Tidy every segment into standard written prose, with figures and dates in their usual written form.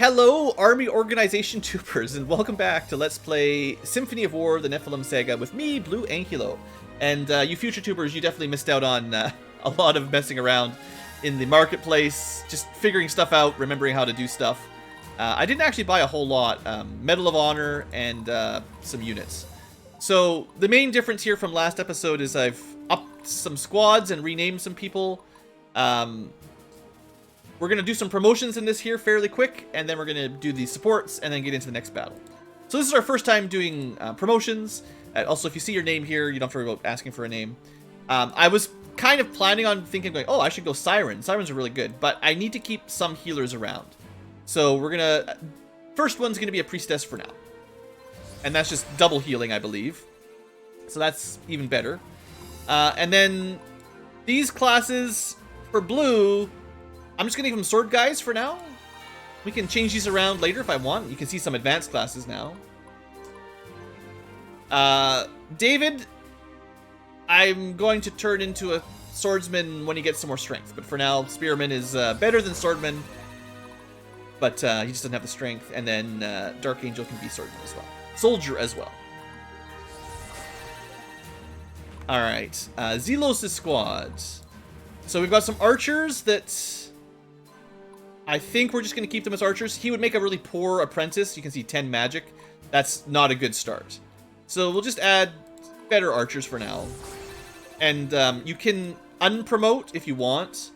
Hello, Army Organization Troopers, and welcome back to Let's Play Symphony of War, the Nephilim Saga, with me, Blueankylo. And you future tubers, you definitely missed out on a lot of messing around in the marketplace, just figuring stuff out, remembering how to do stuff. I didn't actually buy a whole lot, Medal of Honor and some units. So the main difference here from last episode is I've upped some squads and renamed some people. We're going to do some promotions in this here fairly quick, and then we're going to do the supports and then get into the next battle. So this is our first time doing promotions. Also, if you see your name here, you don't have to worry about asking for a name. I was kind of planning on thinking, like, oh, I should go Siren. Sirens are really good, but I need to keep some healers around. So we're going to... First one's going to be a Priestess for now. And that's just double healing, I believe. So that's even better. And then these classes for blue... I'm just going to give them sword guys for now. We can change these around later if I want. You can see some advanced classes now. David, I'm going to turn into a swordsman when he gets some more strength. But for now, spearman is better than swordman. But he just doesn't have the strength. And then Dark Angel can be swordman as well. Soldier as well. Alright. Zelos' squad. So we've got some archers that... I think we're just going to keep them as archers. He would make a really poor apprentice. You can see 10 magic. That's not a good start. So we'll just add better archers for now. And you can unpromote if you want.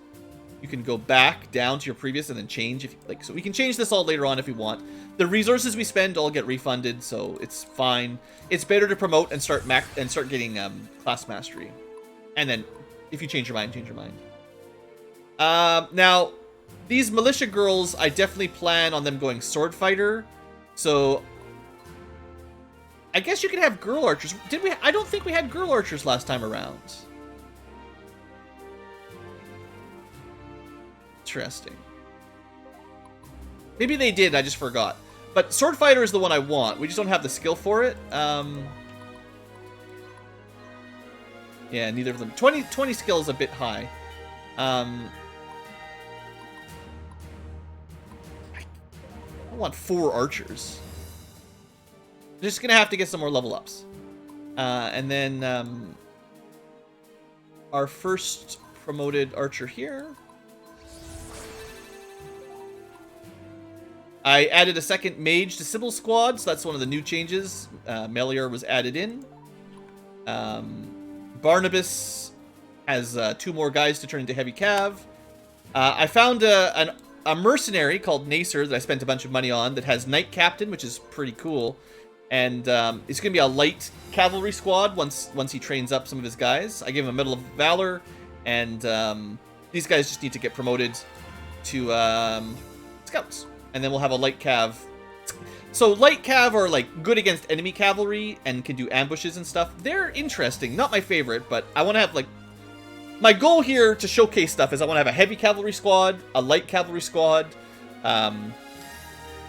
You can go back down to your previous and then change. If like. So we can change this all later on if we want. The resources we spend all get refunded, so it's fine. It's better to promote and start getting class mastery. And then if you change your mind, change your mind. Now... These militia girls, I definitely plan on them going sword fighter. So, I guess you could have girl archers. Did we? I don't think we had girl archers last time around. Interesting. Maybe they did, I just forgot. But sword fighter is the one I want. We just don't have the skill for it. Yeah, neither of them. 20 skill is a bit high. I want 4 archers. Just gonna have to get some more level ups. And then our first promoted archer here. I added a second mage to Sybil squad, so that's one of the new changes. Melior was added in. Barnabas has 2 more guys to turn into heavy cav. I found a mercenary called Nacer that I spent a bunch of money on that has Knight Captain, which is pretty cool. And it's going to be a light cavalry squad once he trains up some of his guys. I gave him a Medal of Valor, and these guys just need to get promoted to scouts. And then we'll have a light cav. So light cav are like good against enemy cavalry and can do ambushes and stuff. They're interesting. Not my favorite, but I want to have like... My goal here to showcase stuff is I want to have a heavy cavalry squad, a light cavalry squad, and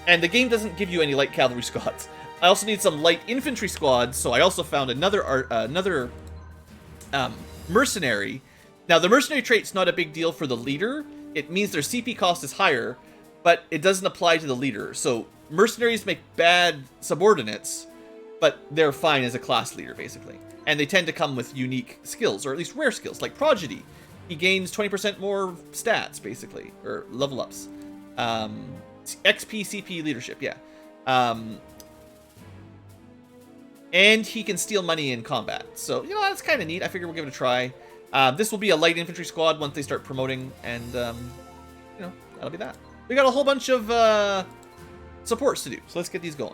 the game doesn't give you any light cavalry squads. I also need some light infantry squads, so I also found another mercenary. Now, the mercenary trait's not a big deal for the leader. It means their CP cost is higher, but it doesn't apply to the leader. So mercenaries make bad subordinates, but they're fine as a class leader, basically. And they tend to come with unique skills, or at least rare skills, like Prodigy. He gains 20% more stats, basically, or level ups. XP, CP, leadership, yeah. And he can steal money in combat. So, you know, that's kind of neat. I figure we'll give it a try. This will be a light infantry squad once they start promoting, and, you know, that'll be that. We got a whole bunch of supports to do, so let's get these going.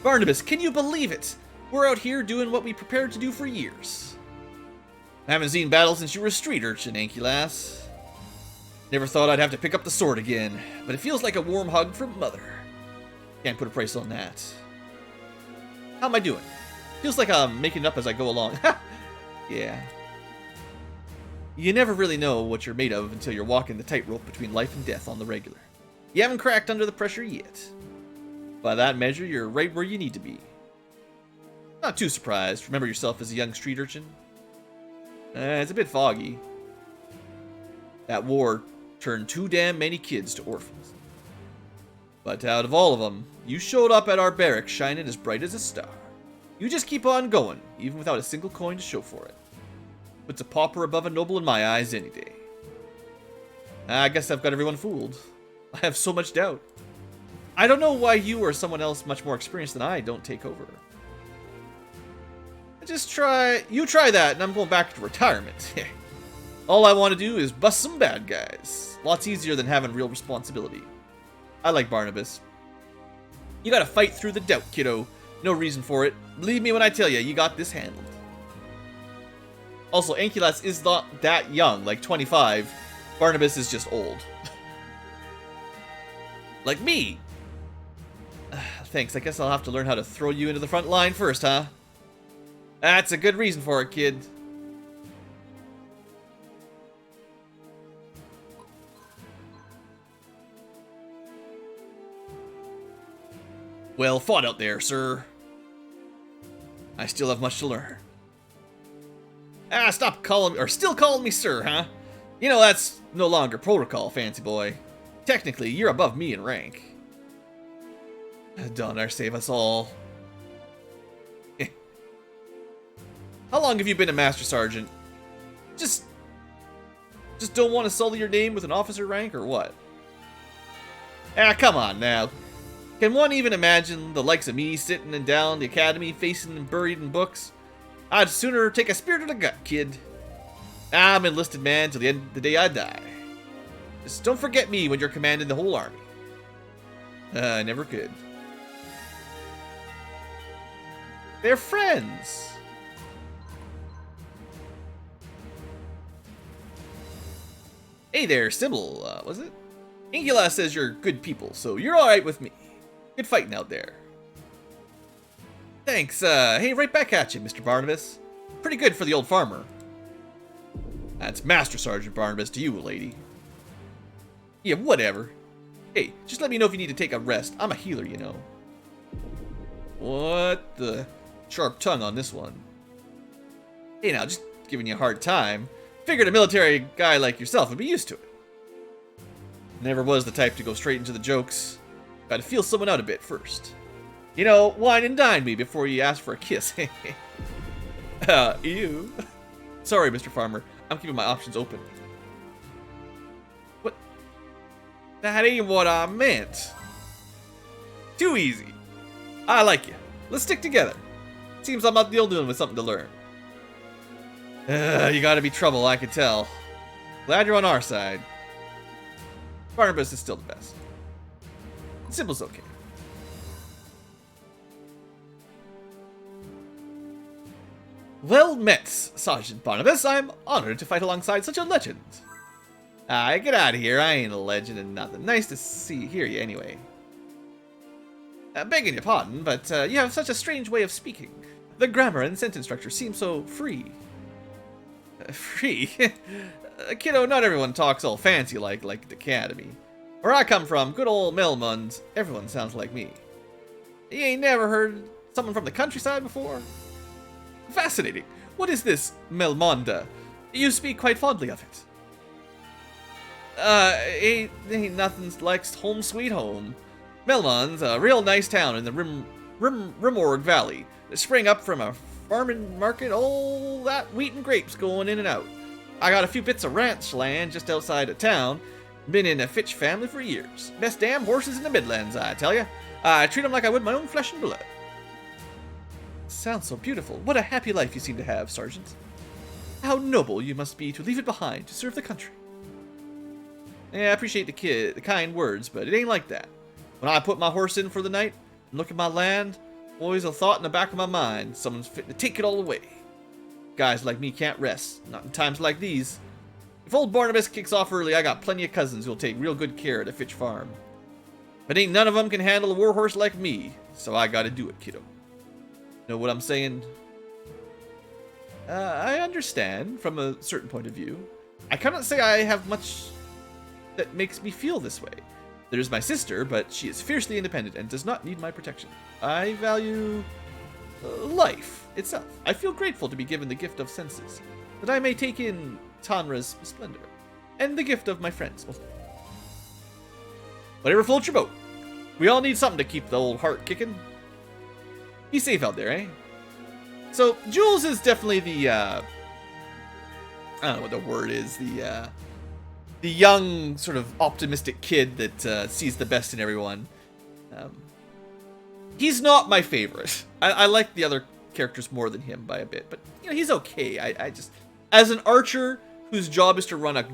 Barnabas, can you believe it? We're out here doing what we prepared to do for years. I haven't seen battle since you were a street urchin, Anky lass. Never thought I'd have to pick up the sword again, but it feels like a warm hug from Mother. Can't put a price on that. How am I doing? Feels like I'm making it up as I go along. Yeah. You never really know what you're made of until you're walking the tightrope between life and death on the regular. You haven't cracked under the pressure yet. By that measure, you're right where you need to be. Not too surprised. Remember yourself as a young street urchin? It's a bit foggy. That war turned too damn many kids to orphans. But out of all of them, you showed up at our barracks shining as bright as a star. You just keep on going, even without a single coin to show for it. Puts a pauper above a noble in my eyes any day. I guess I've got everyone fooled. I have so much doubt. I don't know why you or someone else much more experienced than I don't take over. You try that, and I'm going back to retirement. All I want to do is bust some bad guys. Lots easier than having real responsibility. I like Barnabas. You gotta fight through the doubt, kiddo. No reason for it. Believe me when I tell you got this handled. Also, Ankylas is not that young, like 25. Barnabas is just old. Like me. Thanks, I guess I'll have to learn how to throw you into the front line first, huh? That's a good reason for it, kid. Well fought out there, sir. I still have much to learn. Stop calling me, or still calling me sir, huh? You know, that's no longer protocol, fancy boy. Technically, you're above me in rank. Donar save us all. How long have you been a Master Sergeant? Just don't want to sully your name with an officer rank, or what? Come on now. Can one even imagine the likes of me sitting and down the academy, facing and buried in books? I'd sooner take a spear to the gut, kid. I'm enlisted man till the end of the day I die. Just don't forget me when you're commanding the whole army. I never could. They're friends. Hey there, Sybil, was it? Ingula says you're good people, so you're alright with me. Good fighting out there. Thanks, hey, right back at you, Mr. Barnabas. Pretty good for the old farmer. That's Master Sergeant Barnabas to you, lady. Yeah, whatever. Hey, just let me know if you need to take a rest. I'm a healer, you know. What the? Sharp tongue on this one. Hey now, just giving you a hard time. Figured a military guy like yourself would be used to it. Never was the type to go straight into the jokes. Gotta feel someone out a bit first. You know, wine and dine me before you ask for a kiss. Ew. Sorry, Mr. Farmer. I'm keeping my options open. What? That ain't what I meant. Too easy. I like you. Let's stick together. Seems I'm not the only one with something to learn. You gotta be trouble, I can tell. Glad you're on our side. Barnabas is still the best. Sybil's okay. Well met, Sergeant Barnabas. I'm honored to fight alongside such a legend. Get out of here. I ain't a legend and nothing. Nice to hear you anyway. Begging your pardon, but you have such a strange way of speaking. The grammar and sentence structure seem so free. Free? Kiddo, not everyone talks all fancy like the academy. Where I come from, good old Melmund, everyone sounds like me. You ain't never heard someone from the countryside before? Fascinating. What is this Melmonda? You speak quite fondly of it. Ain't nothing like home sweet home. Melmund's a real nice town in the Rimorg Valley. It sprang up from a farming market, all that wheat and grapes going in and out. I got a few bits of ranch land just outside of town. Been in a Fitch family for years. Best damn horses in the Midlands, I tell ya. I treat them like I would my own flesh and blood. Sounds so beautiful. What a happy life you seem to have, Sergeant. How noble you must be to leave it behind to serve the country. Yeah, I appreciate the kind words, but it ain't like that. When I put my horse in for the night and look at my land, always a thought in the back of my mind, someone's fitting to take it all away. Guys like me can't rest, not in times like these. If old Barnabas kicks off early, I got plenty of cousins who'll take real good care of the Fitch farm. But ain't none of them can handle a warhorse like me, so I gotta do it, kiddo. Know what I'm saying? I understand from a certain point of view. I cannot say I have much that makes me feel this way. There's my sister, but she is fiercely independent and does not need my protection. I value life itself. I feel grateful to be given the gift of senses, that I may take in Tanra's splendor. And the gift of my friends. Whatever floats your boat. We all need something to keep the old heart kicking. Be safe out there, eh? So, Jules is definitely the, I don't know what the word is, the young, sort of optimistic kid that sees the best in everyone. He's not my favorite. I like the other characters more than him by a bit, but, you know, he's okay. I just, as an archer whose job is to run a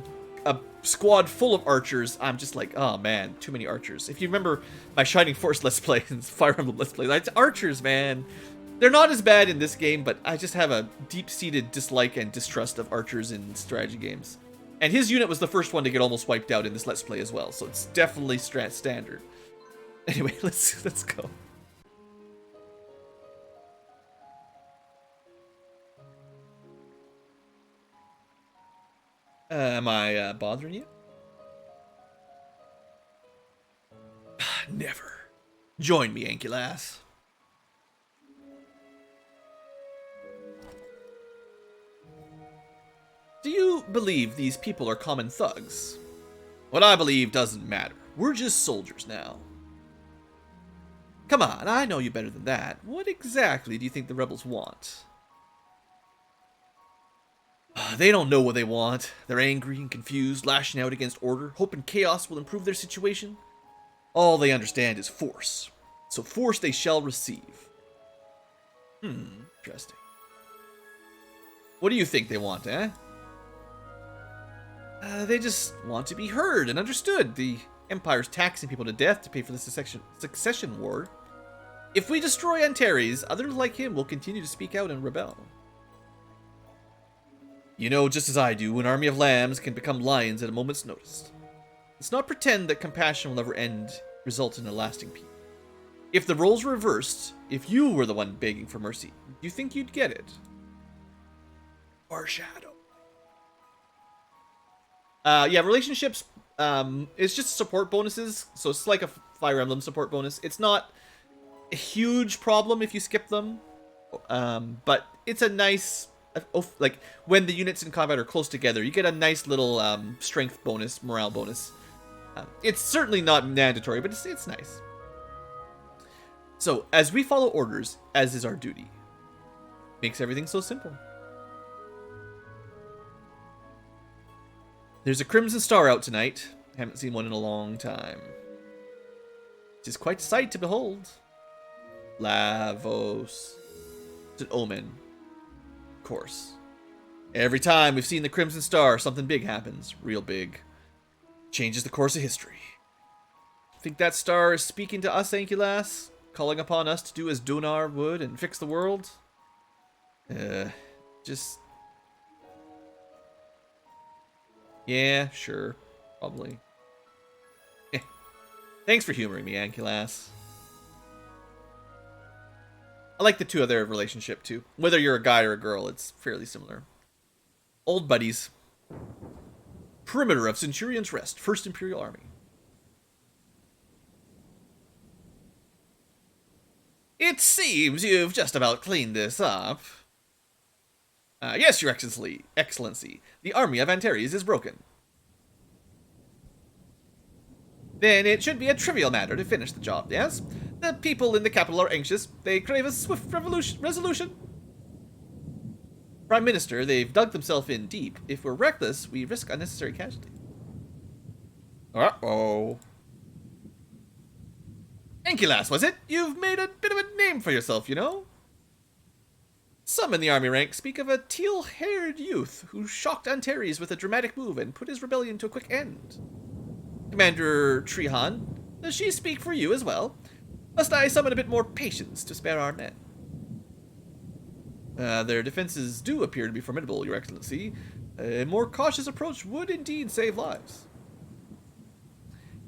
squad full of archers, I'm just like, oh man, too many archers. If you remember my Shining Force Let's Play and Fire Emblem Let's Play, it's archers, man. They're not as bad in this game, but I just have a deep-seated dislike and distrust of archers in strategy games. And his unit was the first one to get almost wiped out in this Let's Play as well, so it's definitely standard. Anyway, let's go. Am I bothering you? Never. Join me, Ankylass. Do you believe these people are common thugs? What I believe doesn't matter. We're just soldiers now. Come on, I know you better than that. What exactly do you think the rebels want? They don't know what they want. They're angry and confused, lashing out against order, hoping chaos will improve their situation. All they understand is force. So force they shall receive. Interesting. What do you think they want, eh? They just want to be heard and understood. The Empire's taxing people to death to pay for the succession war. If we destroy Antares, others like him will continue to speak out and rebel. You know just as I do, an army of lambs can become lions at a moment's notice. Let's not pretend that compassion will never result in a lasting peace. If the roles were reversed, if you were the one begging for mercy, do you think you'd get it? Foreshadow. Yeah, relationships, it's just support bonuses, so it's like a Fire Emblem support bonus. It's not a huge problem if you skip them, but it's a nice, like, when the units in combat are close together, you get a nice little strength bonus, morale bonus. It's certainly not mandatory, but it's nice. So, as we follow orders, as is our duty, makes everything so simple. There's a Crimson Star out tonight. Haven't seen one in a long time. It is quite a sight to behold. Lavos. It's an omen. Of course. Every time we've seen the Crimson Star, something big happens. Real big. Changes the course of history. Think that star is speaking to us, Ankylass? Calling upon us to do as Dunar would and fix the world? Just... Yeah, sure. Probably. Thanks for humoring me, Ankylass. I like the two other relationship, too. Whether you're a guy or a girl, it's fairly similar. Old buddies. Perimeter of Centurion's Rest, 1st Imperial Army. It seems you've just about cleaned this up. Yes, Your Excellency. The army of Antares is broken. Then it should be a trivial matter to finish the job, yes? The people in the capital are anxious. They crave a swift resolution. Prime Minister, they've dug themselves in deep. If we're reckless, we risk unnecessary casualty. Uh-oh. Ankylass, was it? You've made a bit of a name for yourself, you know? Some in the army ranks speak of a teal-haired youth who shocked Antares with a dramatic move and put his rebellion to a quick end. Commander Trihan, does she speak for you as well? Must I summon a bit more patience to spare our men? Their defenses do appear to be formidable, Your Excellency. A more cautious approach would indeed save lives.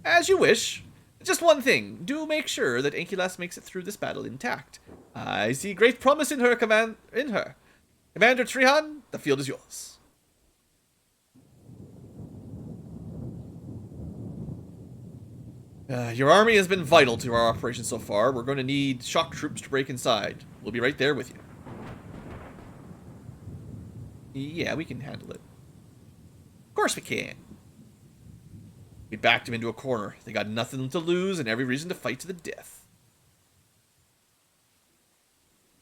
As you wish. Just one thing. Do make sure that Ankylass makes it through this battle intact. I see great promise in her, Commander Trihan, the field is yours. Your army has been vital to our operation so far. We're going to need shock troops to break inside. We'll be right there with you. Yeah, we can handle it. Of course we can. We backed him into a corner. They got nothing to lose and every reason to fight to the death.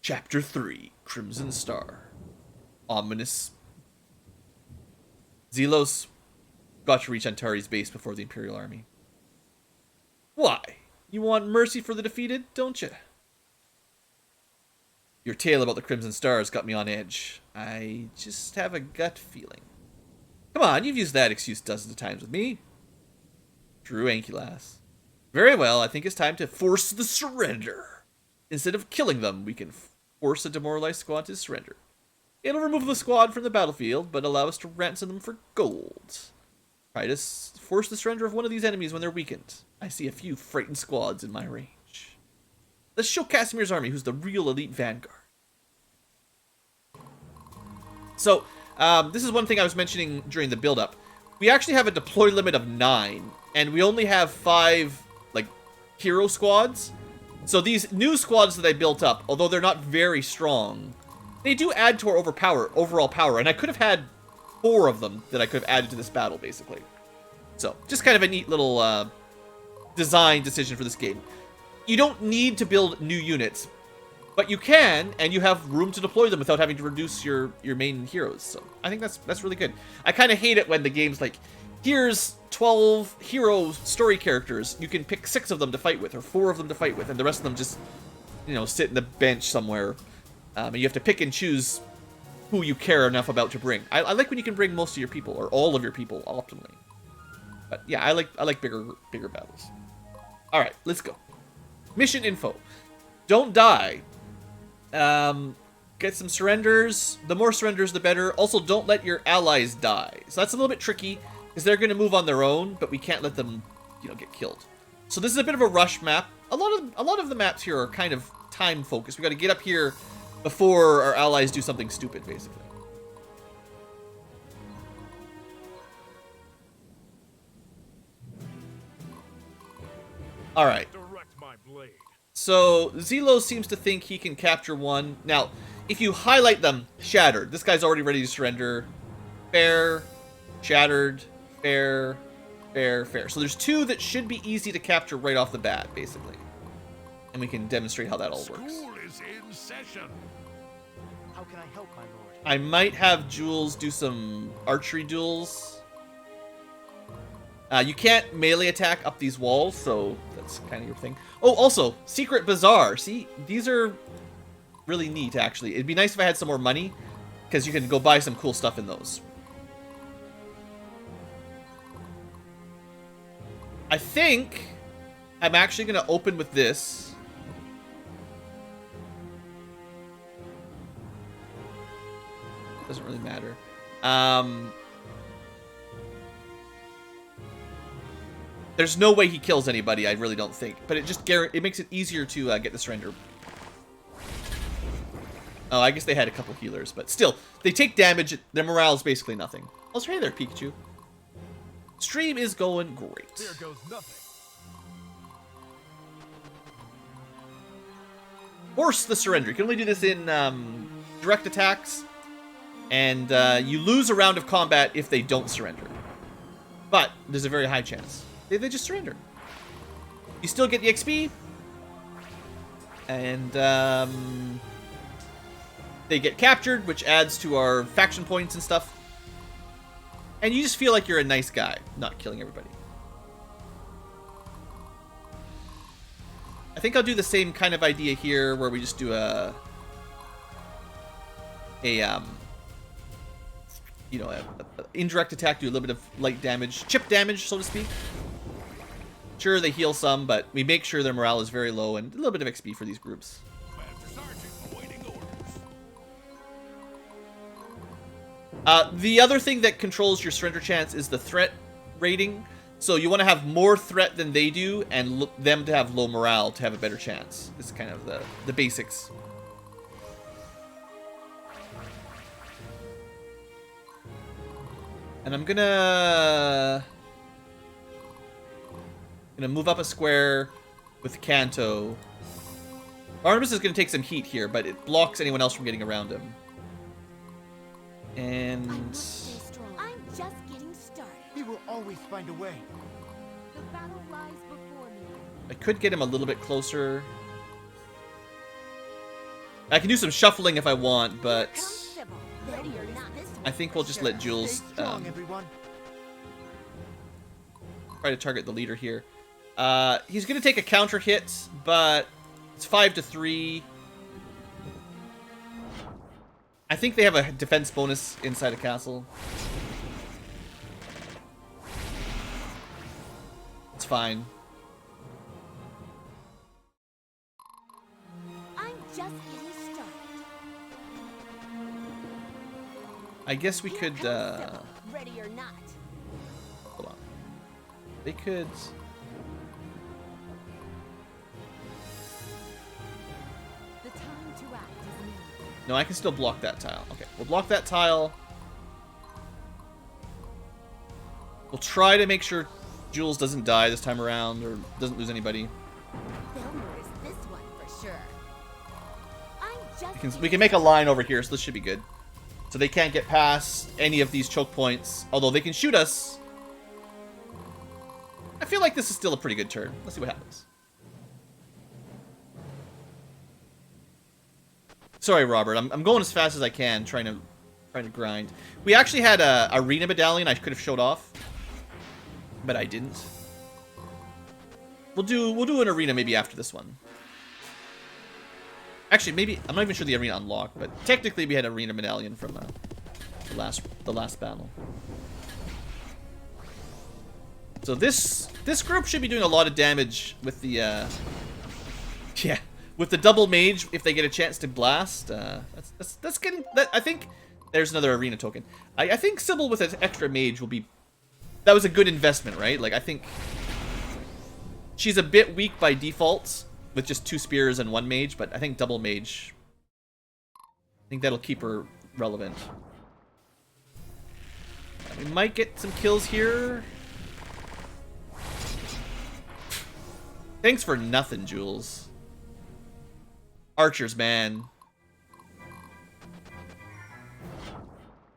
Chapter 3, Crimson Star. Ominous. Zelos got to reach Antari's base before the Imperial army. Why? You want mercy for the defeated, don't you? Your tale about the Crimson Stars got me on edge. I just have a gut feeling. Come on, you've used that excuse dozens of times with me. Blueankylo. Very well, I think it's time to force the surrender. Instead of killing them, we can force a demoralized squad to surrender. It'll remove the squad from the battlefield, but allow us to ransom them for gold. Try to force the surrender of one of these enemies when they're weakened. I see a few frightened squads in my range. Let's show Casimir's army who's the real elite vanguard. So, this is one thing I was mentioning during the build-up. We actually have a deploy limit of 9, and we only have 5, like, hero squads. So these new squads that I built up, although they're not very strong, they do add to our overall power, and I could have had 4 of them that I could have added to this battle, basically. So, just kind of a neat little design decision for this game. You don't need to build new units, but you can, and you have room to deploy them without having to reduce your main heroes. So I think that's really good. I kind of hate it when the game's like, here's 12 hero story characters. You can pick 6 of them to fight with, or 4 of them to fight with, and the rest of them just, you know, sit in the bench somewhere. And you have to pick and choose who you care enough about to bring. I like when you can bring most of your people, or all of your people, optimally. But yeah, I like bigger battles. All right, let's go. Mission info. Don't die. Get some surrenders. The more surrenders, the better. Also, don't let your allies die. So that's a little bit tricky, because they're going to move on their own, but we can't let them, you know, get killed. So this is a bit of a rush map. A lot of the maps here are kind of time focused. We got to get up here before our allies do something stupid, basically. All right. So Zelos seems to think he can capture one. Now, if you highlight them, shattered. This guy's already ready to surrender. Fair, shattered, fair, fair, fair. So there's 2 that should be easy to capture right off the bat, basically. And we can demonstrate how that all works. School is in session. How can I help, my lord? I might have Jules do some archery duels. You can't melee attack up these walls, so that's kind of your thing. Oh, also, Secret Bazaar. See, these are really neat, actually. It'd be nice if I had some more money, because you can go buy some cool stuff in those. I think I'm actually going to open with this. Doesn't really matter. There's no way he kills anybody, I really don't think. But it makes it easier to get the surrender. Oh, I guess they had a couple healers, but still, they take damage. Their morale is basically nothing. Oh, hey there, Pikachu. Stream is going great. There goes nothing. Force the surrender. You can only do this in direct attacks, and you lose a round of combat if they don't surrender. But there's a very high chance. They just surrender. You still get the XP. And they get captured, which adds to our faction points and stuff. And you just feel like you're a nice guy, not killing everybody. I think I'll do the same kind of idea here, where we just do a indirect attack, do a little bit of light damage, chip damage, so to speak. Sure, they heal some, but we make sure their morale is very low, and a little bit of XP for these groups. The other thing that controls your surrender chance is the threat rating. So you want to have more threat than they do, and them to have low morale to have a better chance. This is kind of the basics. And I'm gonna move up a square with Kanto. Artemis is gonna take some heat here, but it blocks anyone else from getting around him. And I'm just getting started. We will always find a way. battle lies before me. I could get him a little bit closer. I can do some shuffling if I want, but Come civil. Ready or not, this I think we'll just let Jules Stay strong, everyone. try to target the leader here. He's going to take a counter hit, but it's 5 to 3. I think they have a defense bonus inside a castle. It's fine. I'm just getting started. I guess we Here could, comes civil. Ready or not. hold on. They could... The time to act is near. No, I can still block that tile. Okay, we'll block that tile. We'll try to make sure Jules doesn't die this time around, or doesn't lose anybody. They'll notice this one for sure. I'm just We can make a line over here, so this should be good. So they can't get past any of these choke points, although they can shoot us. I feel like this is still a pretty good turn. Let's see what happens. Sorry, Robert. I'm going as fast as I can, trying to grind. We actually had a arena medallion I could have showed off, but I didn't. We'll do an arena maybe after this one. Actually, maybe I'm not even sure the arena unlocked, but technically we had an arena medallion from the last battle. So this group should be doing a lot of damage with the with the double mage if they get a chance to blast. That's getting that. I think there's another arena token. I think Sybil with an extra mage will be. That was a good investment, right? Like I think she's a bit weak by default with just 2 spears and 1 mage, but I think double mage. I think that'll keep her relevant. We might get some kills here. Thanks for nothing, Jules. Archers, man.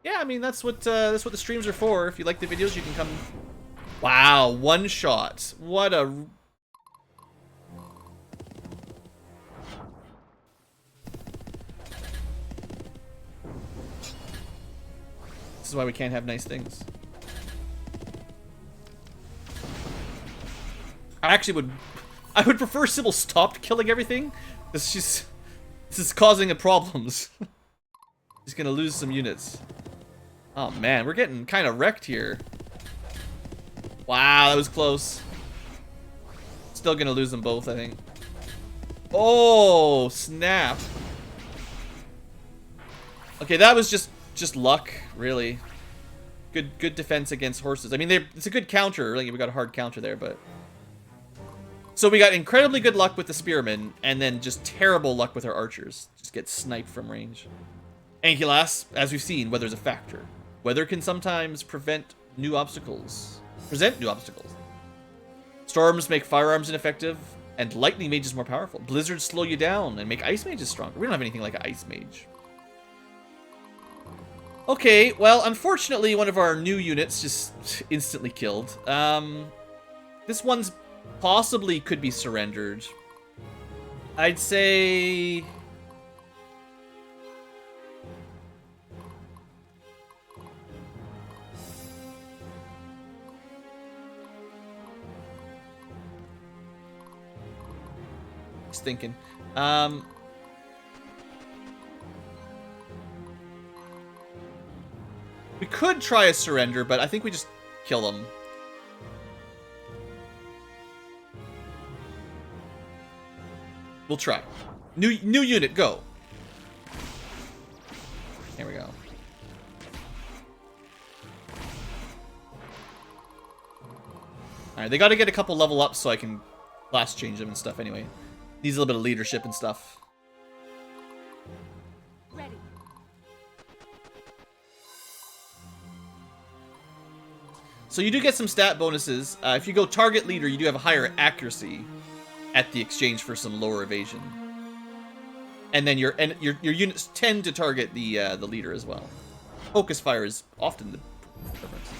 Yeah, I mean that's what the streams are for. If you like the videos, you can come. Wow, 1 shot. What a. This is why we can't have nice things. I would prefer Sybil stopped killing everything. This is causing problems. He's gonna lose some units. Oh man, we're getting kind of wrecked here. Wow, that was close. Still gonna lose them both, I think. Oh, snap. Okay, that was just luck, really. Good defense against horses. I mean, it's a good counter. Like we got a hard counter there, but. So we got incredibly good luck with the spearmen, and then just terrible luck with our archers. Just get sniped from range. Ankylas, as we've seen, weather's a factor. Weather can sometimes present new obstacles. Storms make firearms ineffective, and lightning mages more powerful. Blizzards slow you down and make ice mages stronger. We don't have anything like an ice mage. Okay, well, unfortunately, one of our new units just instantly killed. This one's possibly could be surrendered. I'd say... Just thinking. We could try a surrender, but I think we just kill them. We'll try. New unit, go. Here we go. Alright, they gotta get a couple level ups so I can class change them and stuff anyway. Needs a little bit of leadership and stuff. Ready. So you do get some stat bonuses. If you go target leader, you do have a higher accuracy at the exchange for some lower evasion. And then your units tend to target the leader as well. Focus fire is often the preference.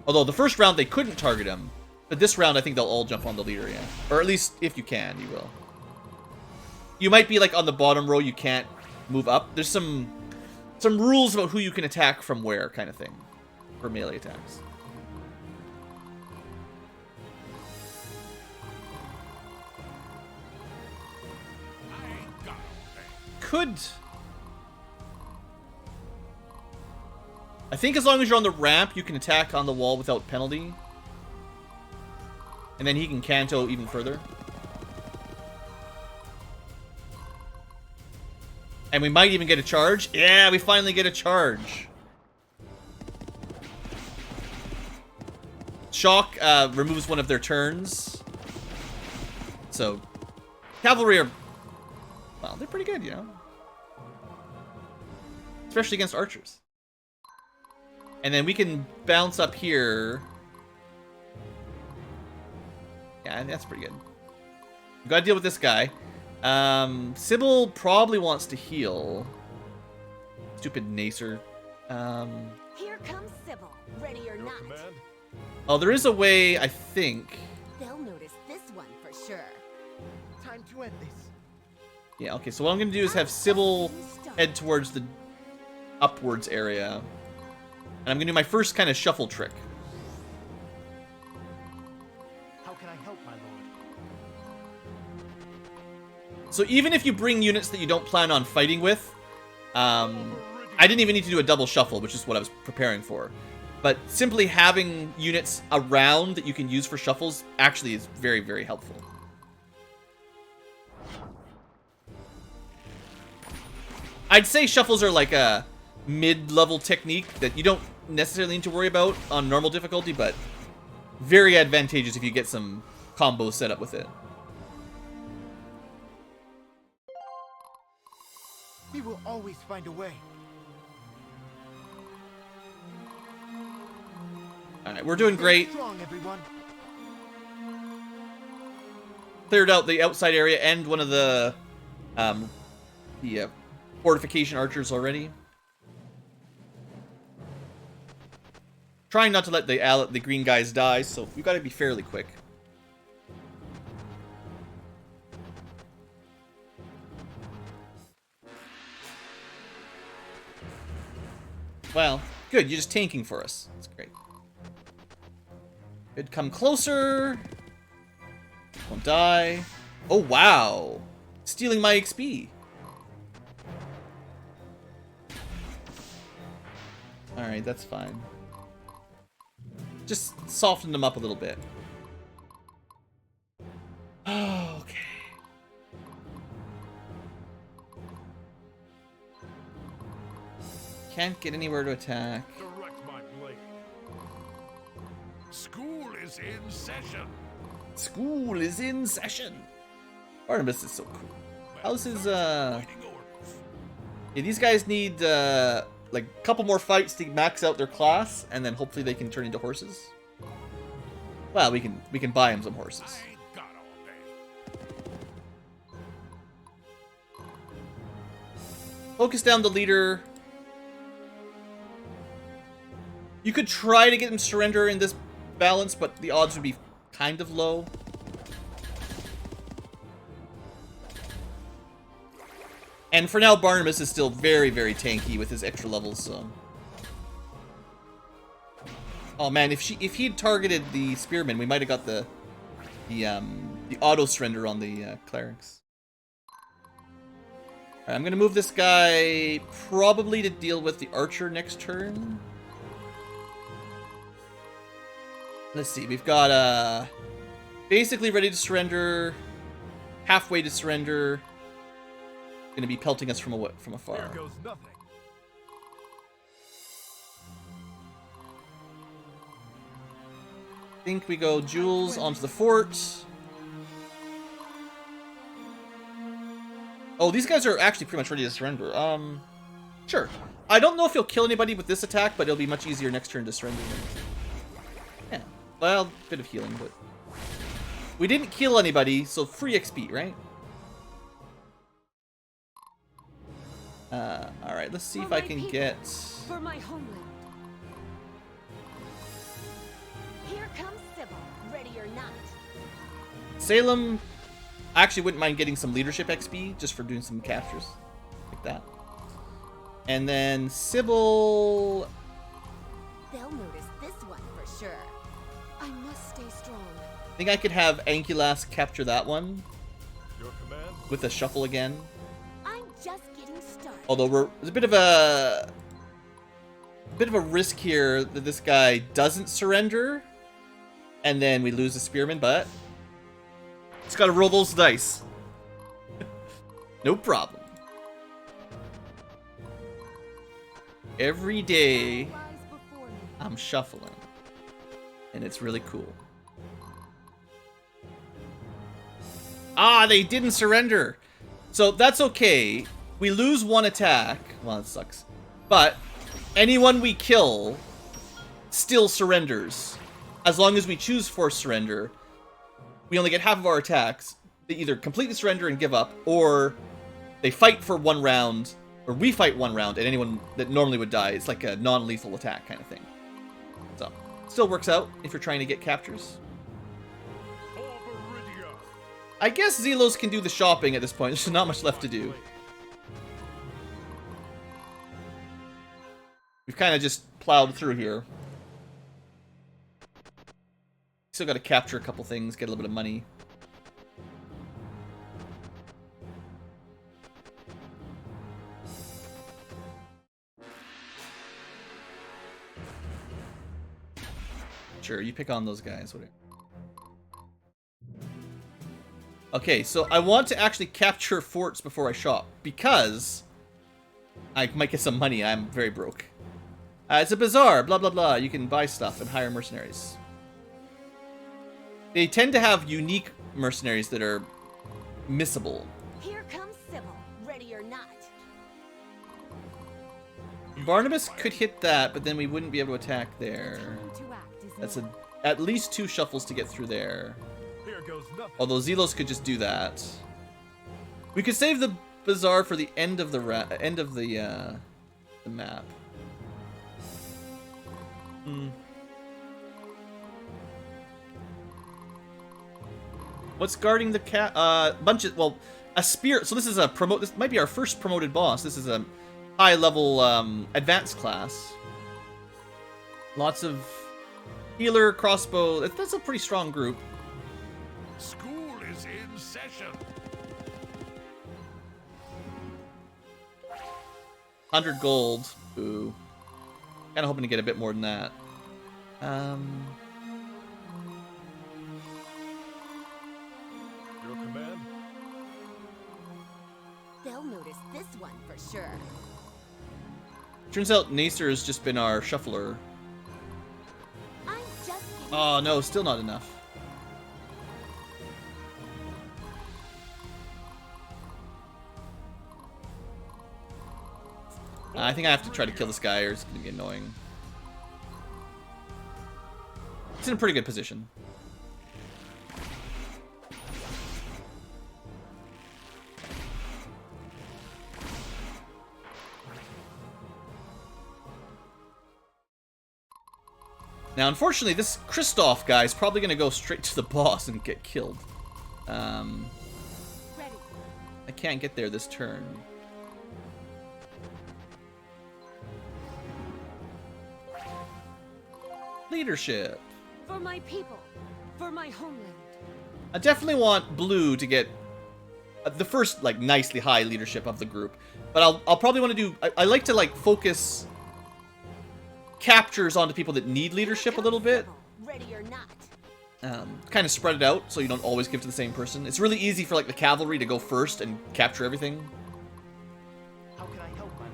Although the first round they couldn't target him But this round, I think they'll all jump on the leader, yeah. Or at least, if you can, you will. You might be, like, on the bottom row, you can't move up. There's some rules about who you can attack from where, kind of thing, for melee attacks. Could... I think as long as you're on the ramp, you can attack on the wall without penalty. And then he can canto even further. And we might even get a charge. Yeah, we finally get a charge. Shock removes one of their turns. So, cavalry are... Well, they're pretty good, you know? Especially against archers. And then we can bounce up here. Yeah, that's pretty good. We gotta deal with this guy. Sybil probably wants to heal. Stupid Nacer. Here comes Sybil, ready or not. Oh, there is a way, I think. They'll notice this one for sure. Time to end this. Yeah, okay, so what I'm gonna do is have Sybil head towards the upwards area. And I'm gonna do my first kind of shuffle trick. How can I help, my lord? So even if you bring units that you don't plan on fighting with, I didn't even need to do a double shuffle, which is what I was preparing for. But simply having units around that you can use for shuffles actually is very, very helpful. I'd say shuffles are like a mid-level technique that you don't necessarily need to worry about on normal difficulty, but very advantageous if you get some combos set up with it. We will always find a way. Alright, we're doing great. Strong, everyone. Cleared out the outside area and one of the fortification archers already. Trying not to let the green guys die, so we gotta be fairly quick. Well, good, you're just tanking for us. That's great. Good, come closer. Won't die. Oh, wow. Stealing my XP. Alright, that's fine. Just soften them up a little bit. Oh, okay. Can't get anywhere to attack. Direct my blade. School is in session. School is in session. Barnabas is so cool. How's his, Yeah, these guys need, like, a couple more fights to max out their class, and then hopefully they can turn into horses. Well, we can buy him some horses. I ain't got all day. Focus down the leader. You could try to get him surrender in this balance, but the odds would be kind of low. And for now, Barnabas is still very, very tanky with his extra levels, so... Oh man, if he'd targeted the spearmen, we might have got the auto surrender on the clerics. Alright, I'm gonna move this guy probably to deal with the archer next turn. Let's see, we've got basically ready to surrender, halfway to surrender. Gonna be pelting us from afar. There goes nothing. I think we go Jules onto the fort. Oh, these guys are actually pretty much ready to surrender. Sure. I don't know if he'll kill anybody with this attack, but it'll be much easier next turn to surrender. Yeah. Well, bit of healing, but we didn't kill anybody, so free XP, right? Alright, let's see if I can get... For my homeland. Here comes Sybil, ready or Salem, I actually wouldn't mind getting some leadership XP just for doing some captures like that. And then Sybil, They'll notice this one for sure. I must stay strong. I think I could have Ankylas capture that one Your command? with a shuffle again. I'm just getting started. Although there's a bit of a risk here that this guy doesn't surrender, and then we lose the spearman. But it's got to roll those dice. No problem. Every day Lies before me. I'm shuffling, and it's really cool. Ah, they didn't surrender. So that's okay. We lose one attack. Well, it sucks. But anyone we kill still surrenders. As long as we choose forced surrender, we only get half of our attacks. They either completely surrender and give up, or they fight for 1 round, or we fight 1 round, and anyone that normally would die, it's like a non-lethal attack kind of thing. So, still works out if you're trying to get captures. I guess Zelos can do the shopping at this point. There's not much left to do. We've kind of just plowed through here. Still got to capture a couple things, get a little bit of money. Sure, you pick on those guys, whatever. Okay, so I want to actually capture forts before I shop, because I might get some money. I'm very broke. It's a bazaar, blah blah blah. You can buy stuff and hire mercenaries. They tend to have unique mercenaries that are missable. Here comes Sybil, ready or not. Barnabas could hit that, but then we wouldn't be able to attack there. Time to act is That's now. at least 2 shuffles to get through there. Here goes nothing. Although Zelos could just do that. We could save the bazaar for the end of the map. What's guarding the cat? Well, a spear. So this is a promote. This might be our first promoted boss. This is a high level advanced class. Lots of healer, crossbow. That's a pretty strong group. School is in session. 100 gold. Ooh. Kind of hoping to get a bit more than that. Your command? They'll notice this one for sure. Turns out Nacer has just been our shuffler. I'm just getting Oh no, still not enough. I think I have to try to kill this guy or it's going to be annoying. It's in a pretty good position. Now, unfortunately, this Kristoff guy is probably going to go straight to the boss and get killed. ready. I can't get there this turn. Leadership. For my people, for my homeland. I definitely want Blue to get the first, like, nicely high leadership of the group. But I'll probably want to do... I like to, like, focus captures onto people that need leadership a little bit. Ready or not. Kind of spread it out so you don't always give to the same person. It's really easy for, like, the cavalry to go first and capture everything. How can I help, my lord?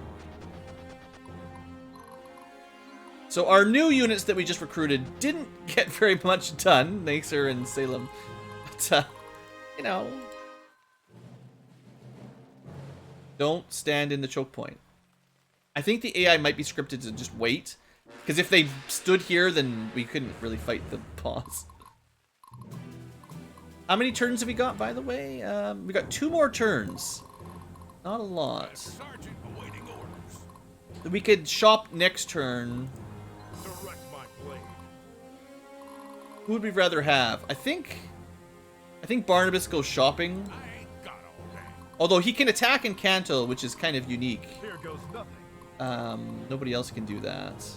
So our new units that we just recruited didn't get very much done, Nacer and Salem. But, you know... Don't stand in the choke point. I think the AI might be scripted to just wait. Because if they stood here, then we couldn't really fight the boss. How many turns have we got, by the way? We got 2 more turns. Not a lot. Sergeant awaiting orders. We could shop next turn. Direct my blade. Who would we rather have? I think I think Barnabas goes shopping. I ain't got all day. Although he can attack in Kanto, which is kind of unique. Here goes nothing. Nobody else can do that.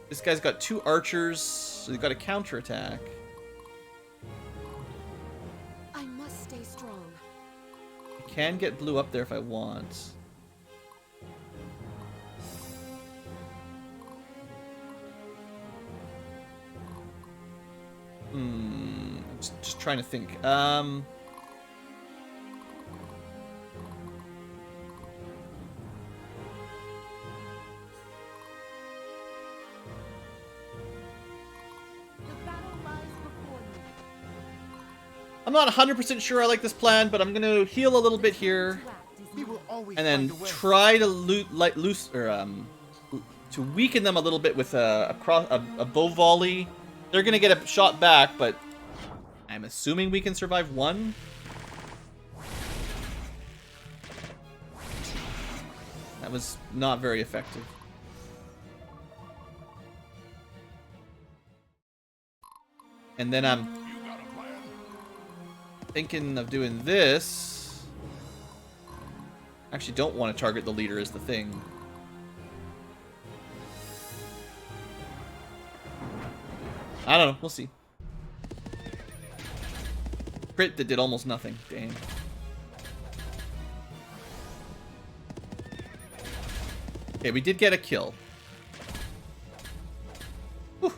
This guy's got 2 archers, so he's got a counterattack. I must stay strong. I can get blue up there if I want. Just trying to think. The battle lies before me. I'm not 100% sure I like this plan, but I'm gonna heal a little bit here, We will always and then find a way. try to to weaken them a little bit with a bow volley. They're gonna get a shot back, but I'm assuming we can survive one. That was not very effective. And then I'm You got a plan? thinking of doing this. Actually, don't want to target the leader is the thing. I don't know. We'll see. Crit that did almost nothing. Dang. Okay, we did get a kill. Whew.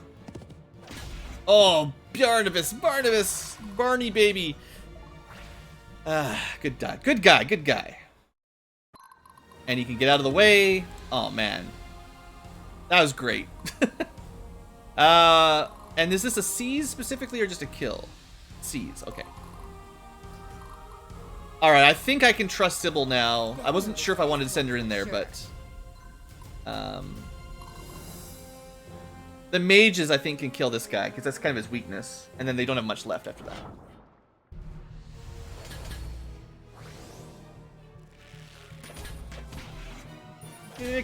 Oh, Barnabas, Barney baby. Good guy, good guy, good guy. And he can get out of the way. Oh man, that was great. And is this a seize specifically or just a kill? Seize, okay. All right, I think I can trust Sybil now. I wasn't sure if I wanted to send her in there, but the mages I think can kill this guy because that's kind of his weakness, and then they don't have much left after that.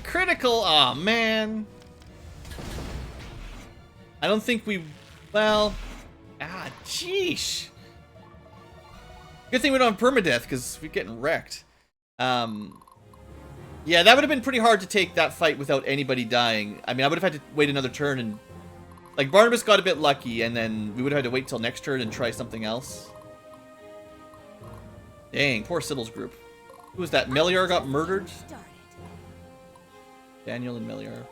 Critical! Aw, man. I don't think we... Well... Jeesh. Good thing we don't have permadeath, because we're getting wrecked. Yeah, that would have been pretty hard to take that fight without anybody dying. I mean, I would have had to wait another turn and... Like, Barnabas got a bit lucky, and then we would have had to wait till next turn and try something else. Dang, poor Sybil's group. Who was that? Meliar got murdered? Daniel and Meliar.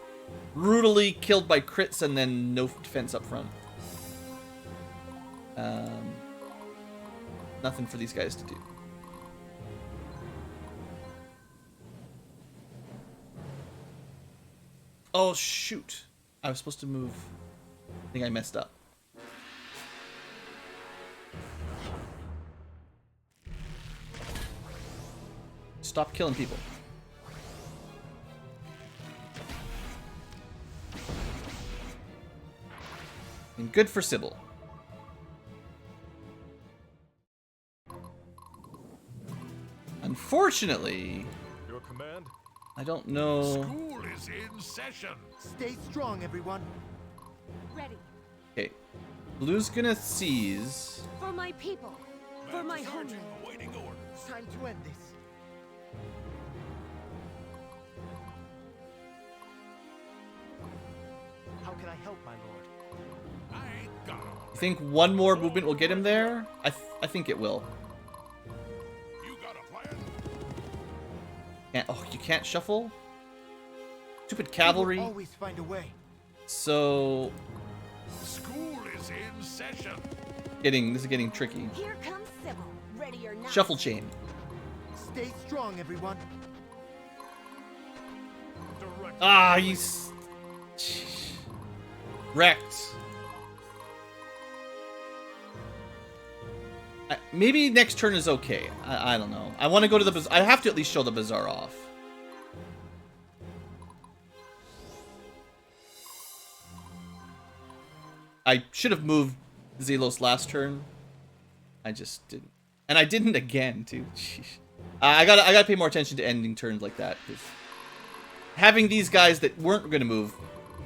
Brutally killed by crits and then no defense up front. Nothing for these guys to do. Oh, shoot. I was supposed to move. I think I messed up. Stop killing people. And good for Sybil. Unfortunately, Your command? I don't know. School is in session. Stay strong, everyone. Ready. Okay, Blue's gonna seize. For my people. For my Sergeant homeland. awaiting orders. Time to end this. How can I help, my lord? I ain't got all You think one more movement will get him there? I think it will. You got a plan? Oh, you can't shuffle? Stupid We cavalry. will always find a way. So, School is in session. this is getting tricky. Here comes Sybil. Ready or not. Shuffle chain. Stay strong, everyone. Direct. Ah, wrecked. Maybe next turn is okay. I don't know. I want to go to the bazaar. I have to at least show the bazaar off. I should have moved Zelos last turn. I just didn't. And I didn't again, too. Sheesh. I gotta pay more attention to ending turns like that. 'Cause having these guys that weren't gonna move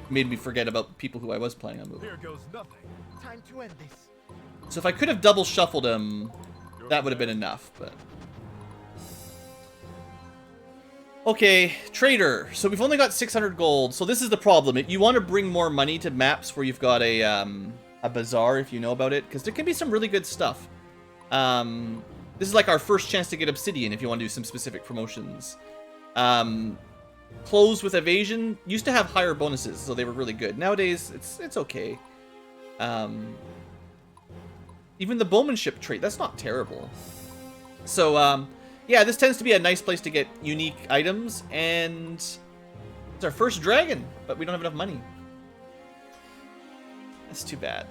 made me forget about people who I was planning on moving. Here goes nothing. Time to end this. So if I could have double shuffled him, that would have been enough, but... Okay, trader. So we've only got 600 gold. So this is the problem. You want to bring more money to maps where you've got a bazaar, if you know about it, because there can be some really good stuff. This is like our first chance to get obsidian if you want to do some specific promotions. Clothes with evasion used to have higher bonuses, so they were really good. Nowadays, it's okay. Even the bowmanship trait, that's not terrible. So, yeah, this tends to be a nice place to get unique items, and it's our first dragon, but we don't have enough money. That's too bad.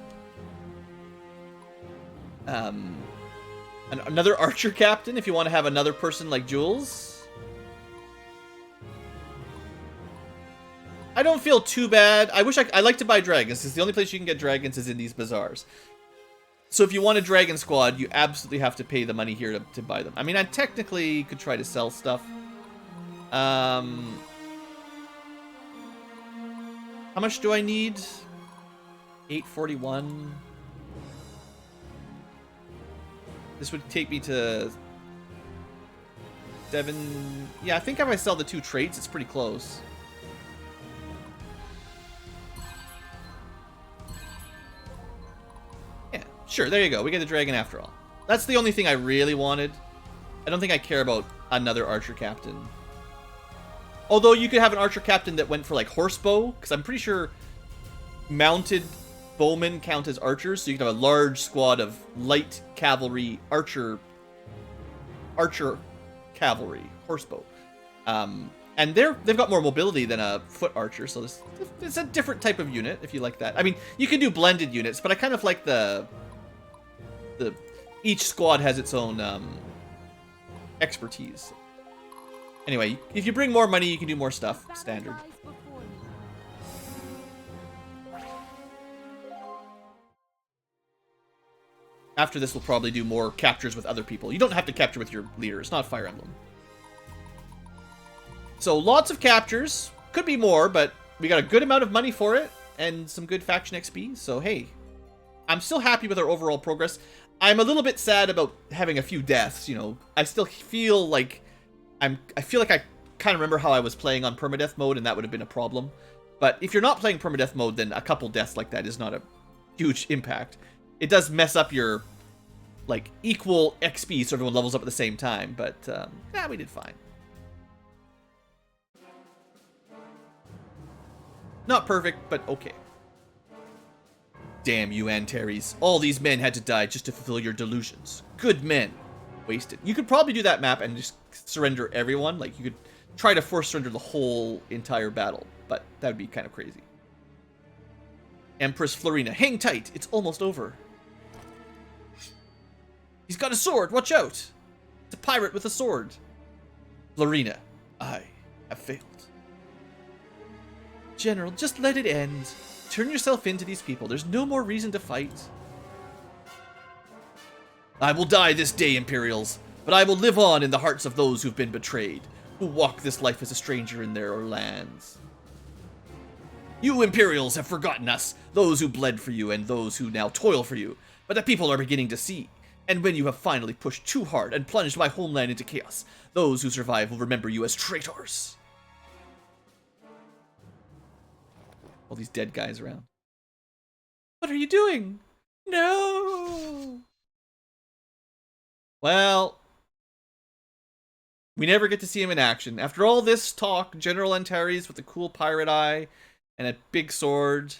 Another archer captain, if you want to have another person like Jules. I don't feel too bad. I wish I like to buy dragons, because the only place you can get dragons is in these bazaars. So if you want a dragon squad, you absolutely have to pay the money here to buy them. I mean, I technically could try to sell stuff. How much do I need? 841. This would take me to 7. Yeah, I think if I sell the 2 traits, it's pretty close. Yeah, sure, there you go. We get the dragon after all. That's the only thing I really wanted. I don't think I care about another archer captain. Although you could have an archer captain that went for like horsebow, because I'm pretty sure mounted bowmen count as archers, so you can have a large squad of light cavalry archer cavalry horsebow, and they've got more mobility than a foot archer, so it's a different type of unit if you like that. I mean, you can do blended units, but I kind of like the each squad has its own expertise. Anyway, if you bring more money, you can do more stuff. Standard. After this, we'll probably do more captures with other people. You don't have to capture with your leader. It's not Fire Emblem. So, lots of captures. Could be more, but we got a good amount of money for it. And some good faction XP. So, hey. I'm still happy with our overall progress. I'm a little bit sad about having a few deaths, you know. I still feel like... I feel like I kind of remember how I was playing on permadeath mode, and that would have been a problem. But if you're not playing permadeath mode, then a couple deaths like that is not a huge impact. It does mess up your, like, equal XP so everyone levels up at the same time, but, yeah, we did fine. Not perfect, but okay. Damn you, Antares. All these men had to die just to fulfill your delusions. Good men. Wasted. You could probably do that map and just surrender everyone. Like, you could try to force surrender the whole entire battle, but that would be kind of crazy. Empress Florina, hang tight. It's almost over. He's got a sword. Watch out. It's a pirate with a sword. Florina, I have failed. General, just let it end. Turn yourself into these people. There's no more reason to fight. I will die this day, Imperials, but I will live on in the hearts of those who've been betrayed, who walk this life as a stranger in their lands. You Imperials have forgotten us, those who bled for you and those who now toil for you, but the people are beginning to see. And when you have finally pushed too hard and plunged my homeland into chaos, those who survive will remember you as traitors. All these dead guys around. What are you doing? No! Well, we never get to see him in action. After all this talk, General Antares with the cool pirate eye and a big sword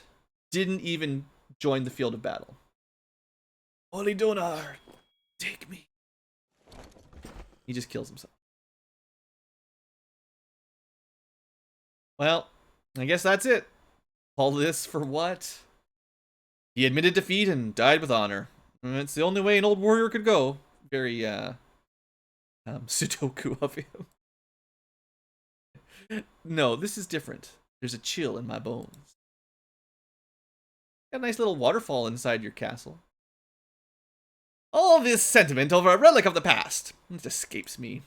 didn't even join the field of battle. Holy Donar, take me. He just kills himself. Well, I guess that's it. All this for what? He admitted defeat and died with honor. It's the only way an old warrior could go. Very, Sudoku of him. No, this is different. There's a chill in my bones. Got a nice little waterfall inside your castle. All this sentiment over a relic of the past. It escapes me.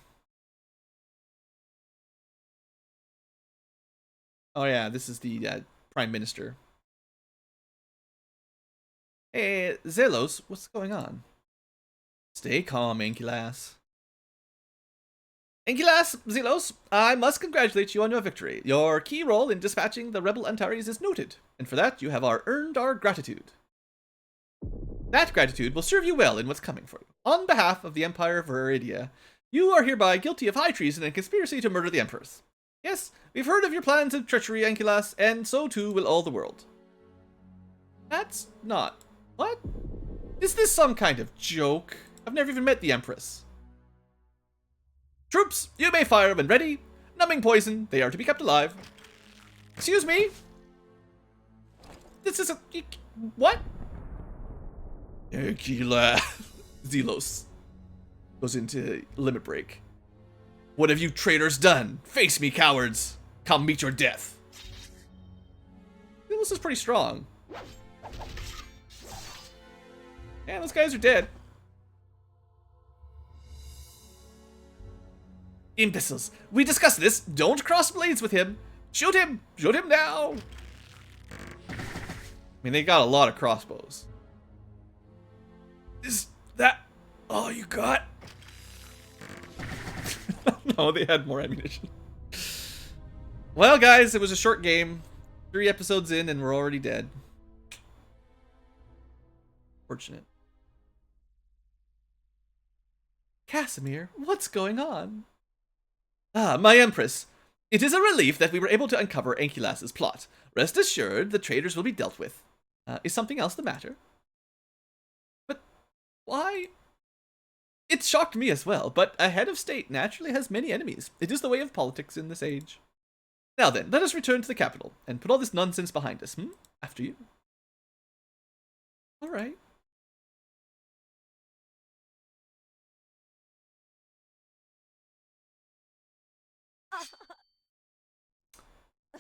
Oh yeah, this is the Prime Minister. Hey, Zelos, what's going on? Stay calm, Ankylas. Ankylas, Zelos, I must congratulate you on your victory. Your key role in dispatching the rebel Antares is noted, and for that you have earned our gratitude. That gratitude will serve you well in what's coming for you. On behalf of the Empire of Viridia, you are hereby guilty of high treason and conspiracy to murder the Empress. Yes, we've heard of your plans of treachery, Ankylas, and so too will all the world. That's not... What? Is this some kind of joke? I've never even met the Empress. Troops, you may fire when ready. Numbing poison, they are to be kept alive. Excuse me? This is a... What? Ankylas. Zelos goes into limit break. What have you traitors done? Face me, cowards. Come meet your death. Zelos is pretty strong. Yeah, those guys are dead. Imbeciles, we discussed this. Don't cross blades with him. Shoot him! Shoot him now! I mean, they got a lot of crossbows. Is that all you got? No, they had more ammunition. Well, guys, it was a short game. 3 episodes in and we're already dead. Fortunate. Casimir, what's going on? Ah, my Empress. It is a relief that we were able to uncover Ankylas's plot. Rest assured, the traitors will be dealt with. Is something else the matter? But why? It shocked me as well, but a head of state naturally has many enemies. It is the way of politics in this age. Now then, let us return to the capital and put all this nonsense behind us. After you. All right.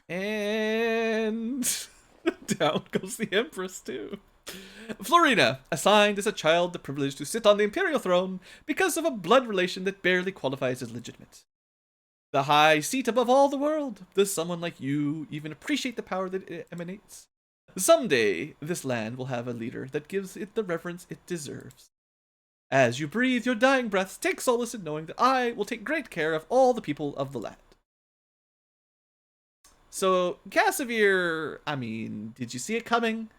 And down goes the Empress too. Florina, assigned as a child the privilege to sit on the imperial throne because of a blood relation that barely qualifies as legitimate. The high seat above all the world. Does someone like you even appreciate the power that it emanates? Someday, this land will have a leader that gives it the reverence it deserves. As you breathe your dying breaths, take solace in knowing that I will take great care of all the people of the land. So, Casimir, I mean, did you see it coming?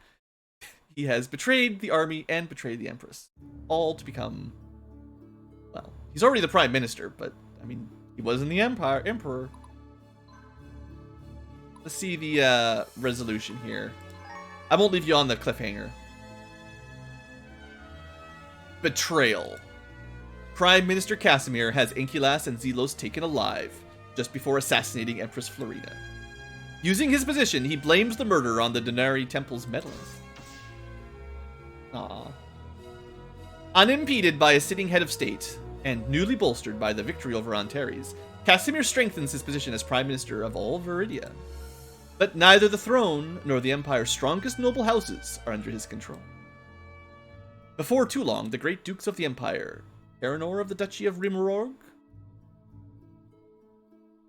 He has betrayed the army and betrayed the Empress. All to become, well, he's already the Prime Minister, but, I mean, he was in the Emperor. Let's see the resolution here. I won't leave you on the cliffhanger. Betrayal. Prime Minister Casimir has Ankylas and Zelos taken alive, just before assassinating Empress Florina. Using his position, he blames the murder on the Denari Temple's meddling. Aww. Unimpeded by a sitting head of state, and newly bolstered by the victory over Antares, Casimir strengthens his position as Prime Minister of all Viridia. But neither the throne nor the Empire's strongest noble houses are under his control. Before too long, the great dukes of the Empire, Eranor of the Duchy of Rimorog,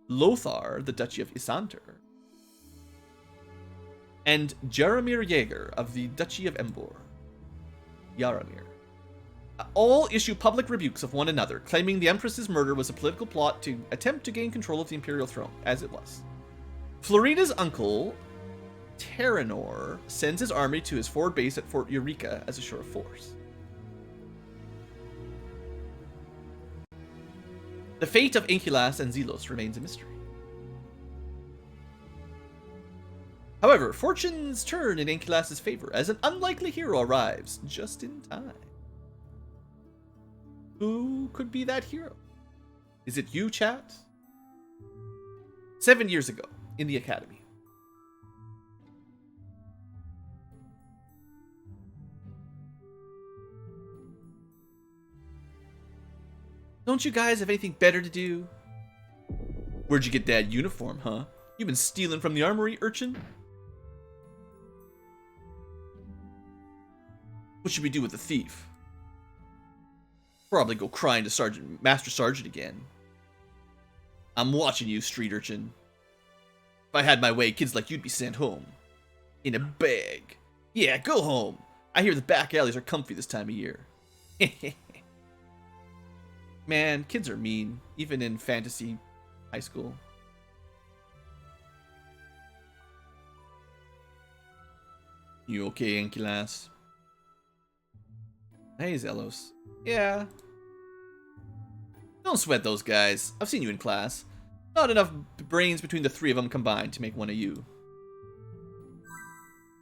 Lothar, the Duchy of Isanter, and Jaromir Jaeger of the Duchy of Embor, Yaramir, all issue public rebukes of one another, claiming the Empress's murder was a political plot to attempt to gain control of the Imperial throne, as it was. Florina's uncle, Terranor, sends his army to his forward base at Fort Eureka as a show of force. The fate of Ankylas and Zelos remains a mystery. However, fortunes turn in Ankylas' favor as an unlikely hero arrives just in time. Who could be that hero? Is it you, chat? 7 years ago, in the Academy. Don't you guys have anything better to do? Where'd you get that uniform, huh? You been stealing from the armory, urchin? What should we do with the thief? Probably go crying to Master Sergeant again. I'm watching you, street urchin. If I had my way, kids like you'd be sent home. In a bag. Yeah, go home. I hear the back alleys are comfy this time of year. Man, kids are mean, even in fantasy high school. You okay, Ankylas? Hey, Zelos. Yeah. Don't sweat those guys. I've seen you in class. Not enough brains between the three of them combined to make one of you.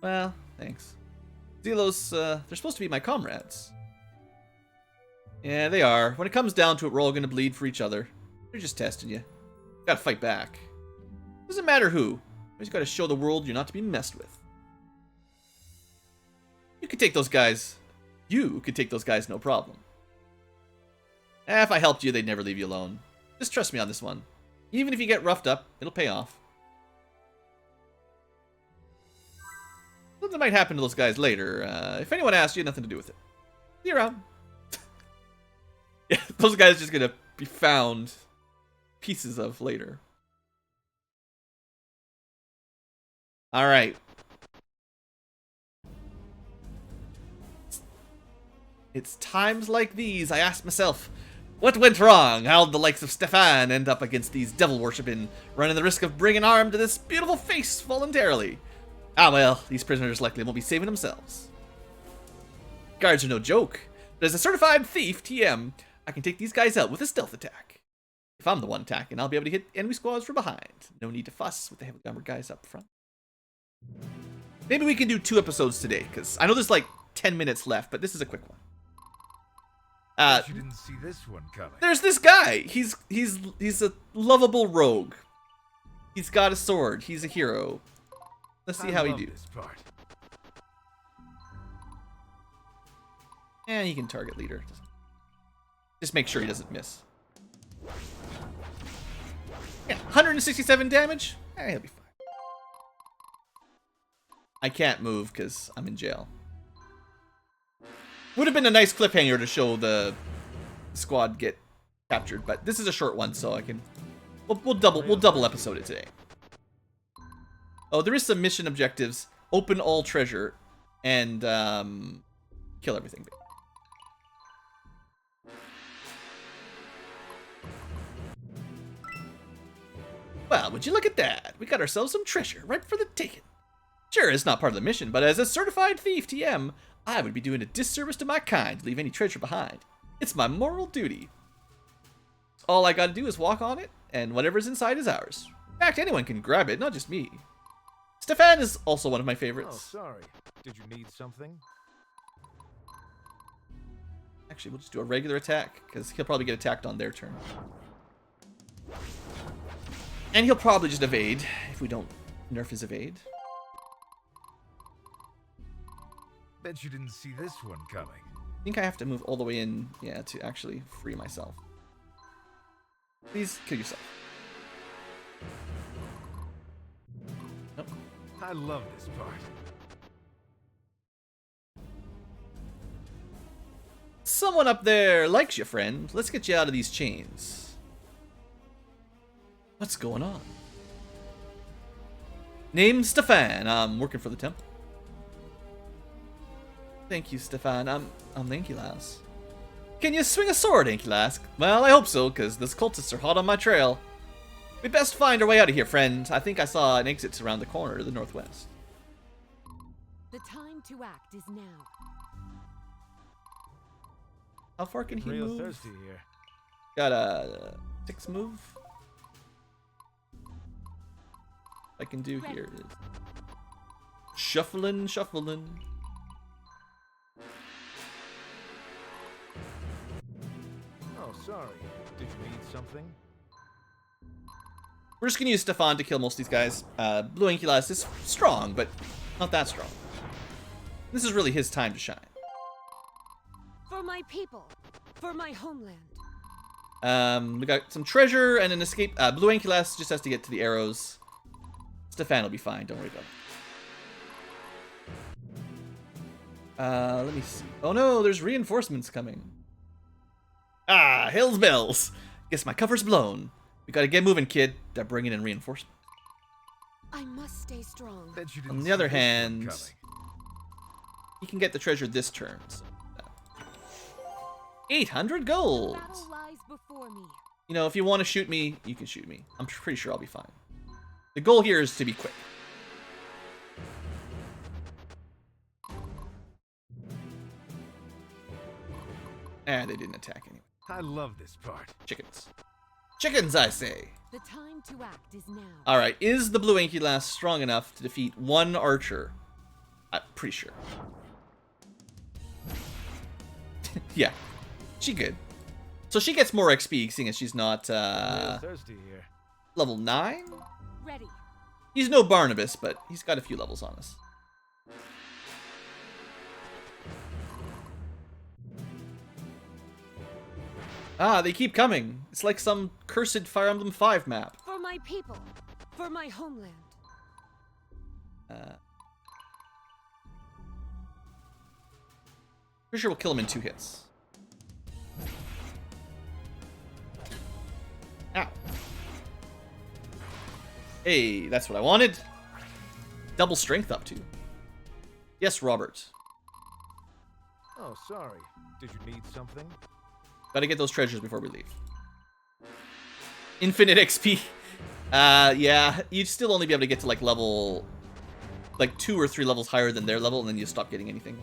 Well, thanks. Zelos, they're supposed to be my comrades. Yeah, they are. When it comes down to it, we're all gonna bleed for each other. They're just testing you. Gotta fight back. Doesn't matter who. You just gotta show the world you're not to be messed with. You could take those guys. You could take those guys, no problem. If I helped you, they'd never leave you alone. Just trust me on this one. Even if you get roughed up, it'll pay off. Something might happen to those guys later. If anyone asks, you had nothing to do with it. See you around. Yeah, those guys are just gonna be found pieces of later. Alright. It's times like these I ask myself, what went wrong? How'd the likes of Stefan end up against these devil-worshipping, running the risk of bringing harm to this beautiful face voluntarily? Ah well, these prisoners likely won't be saving themselves. Guards are no joke, but as a certified thief, TM, I can take these guys out with a stealth attack. If I'm the one attacking, I'll be able to hit enemy squads from behind. No need to fuss with the heavy armor guys up front. Maybe we can do 2 episodes today, because I know there's like 10 minutes left, but this is a quick one. You didn't see this one coming. There's this guy. He's a lovable rogue. He's got a sword. He's a hero. Let's see how he do. And he can target leader. Just make sure he doesn't miss. Yeah, 167 damage. He'll be fine. I can't move because I'm in jail. Would have been a nice cliffhanger to show the squad get captured, but this is a short one, so I can we'll double episode it today. Oh, there is some mission objectives. Open all treasure and kill everything. Well, would you look at that? We got ourselves some treasure right for the taking. Sure, it's not part of the mission, but as a certified thief, TM, I would be doing a disservice to my kind to leave any treasure behind. It's my moral duty. All I gotta do is walk on it, and whatever's inside is ours. In fact, anyone can grab it, not just me. Stefan is also one of my favorites. Oh, sorry. Did you need something? Actually, we'll just do a regular attack, because he'll probably get attacked on their turn. And he'll probably just evade, if we don't nerf his evade. Bet you didn't see this one coming. I think I have to move all the way in, yeah, to actually free myself. Please kill yourself. Nope. I love this part. Someone up there likes you, friend. Let's get you out of these chains. What's going on? Name's Stefan. I'm working for the temple. Thank you, Stefan. I'm Ankylas. Can you swing a sword, Ankylas? Well, I hope so, because those cultists are hot on my trail. We'd best find our way out of here, friend. I think I saw an exit around the corner to the northwest. The time to act is now. How far can he Real move? thirsty here. Got a 6 move. I can do here is shuffling. Oh, sorry. Did you need something? We're just gonna use Stefan to kill most of these guys. Blueankylo is strong, but not that strong. This is really his time to shine. For my people, for my homeland. We got some treasure and an escape. Blueankylo just has to get to the arrows. Stefan will be fine. Don't worry about it. Let me see. Oh no, there's reinforcements coming. Ah, hell's bells. Guess my cover's blown. We gotta get moving, kid. They're bringing in reinforcements. I must stay strong. Bet you On didn't the other see this one hand, coming. he can get the treasure this turn. So, 800 gold. Battle lies before me. You know, if you want to shoot me, you can shoot me. I'm pretty sure I'll be fine. The goal here is to be quick. And they didn't attack anyway. I love this part. Chickens. Chickens, I say. The time to act is now. All right, is the Blueankylo strong enough to defeat one archer? I'm pretty sure. Yeah, she good. So she gets more XP, seeing as she's not Thirsty here. level 9? Ready. He's no Barnabas, but he's got a few levels on us. Ah, they keep coming. It's like some cursed Fire Emblem 5 map. For my people. For my homeland. Pretty sure we'll kill him in 2 hits. Ow. Hey, that's what I wanted. Double strength up to. Yes, Robert. Oh, sorry. Did you need something? Gotta get those treasures before we leave. Infinite XP. Yeah, you'd still only be able to get to like level... like 2 or 3 levels higher than their level, and then you stop getting anything.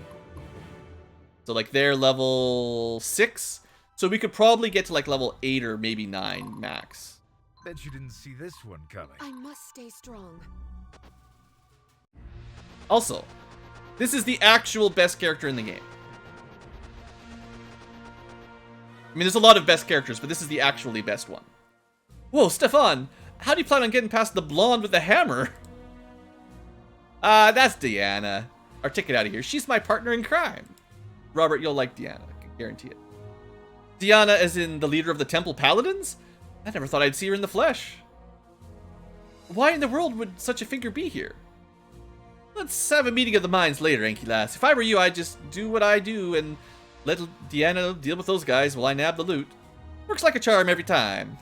So like they're level 6. So we could probably get to like level 8 or maybe 9 max. Bet you didn't see this one coming. I must stay strong. Also, this is the actual best character in the game. I mean, there's a lot of best characters, but this is the actually best one. Whoa, Stefan! How do you plan on getting past the blonde with the hammer? That's Deanna. Our ticket out of here. She's my partner in crime. Robert, you'll like Deanna. I can guarantee it. Deanna as in the leader of the Temple Paladins? I never thought I'd see her in the flesh. Why in the world would such a figure be here? Let's have a meeting of the minds later, Ankylas. If I were you, I'd just do what I do and let Deanna deal with those guys while I nab the loot. Works like a charm every time.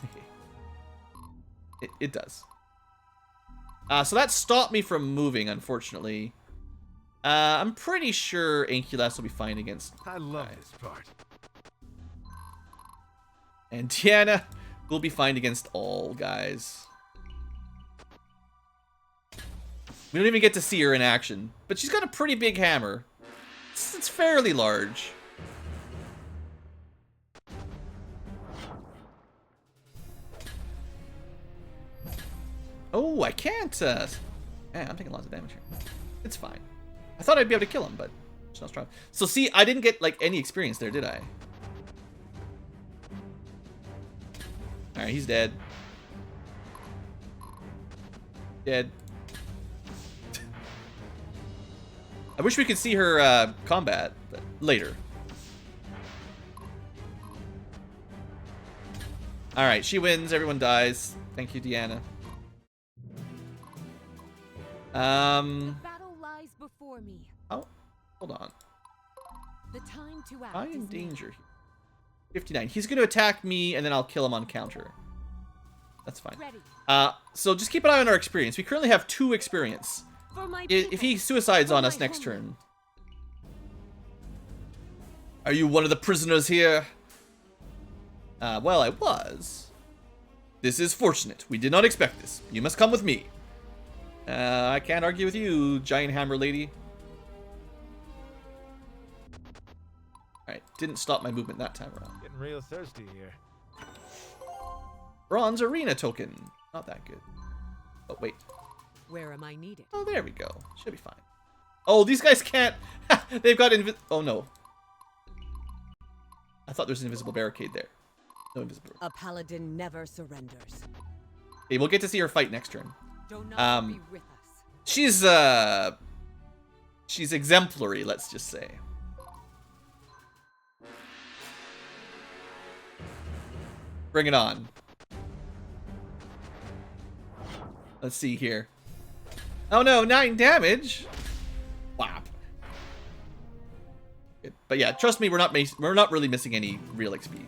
It does. So that stopped me from moving, unfortunately. I'm pretty sure Ankylas will be fine against... I love this part. And Deanna will be fine against all guys. We don't even get to see her in action. But she's got a pretty big hammer. It's fairly large. Oh, I can't. Man, I'm taking lots of damage here. It's fine. I thought I'd be able to kill him, but it's not strong. So see, I didn't get like any experience there, did I? All right, he's dead. Dead. I wish we could see her combat, but later. All right, she wins. Everyone dies. Thank you, Deanna. The battle lies before me. Oh, hold on. The time to act I'm in is now. danger here. 59. He's going to attack me, and then I'll kill him on counter. That's fine. Ready. So just keep an eye on our experience. We currently have 2 experience. For my If people. he suicides For on my us next homeland. turn. Are you one of the prisoners here? Well, I was. This is fortunate. We did not expect this. You must come with me. I can't argue with you, giant hammer lady. Alright, didn't stop my movement that time around. Getting real thirsty here. Bronze arena token. Not that good. Oh, wait. Where am I needed? Oh, there we go. Should be fine. Oh, these guys can't. They've got oh, no. I thought there was an invisible barricade there. No invisible. A paladin never surrenders. Okay, we'll get to see her fight next turn. Do not be with us. She's exemplary, let's just say. Bring it on. Let's see here. Oh no, 9 damage. Wow. Good. But yeah, trust me, we're not really missing any real XP.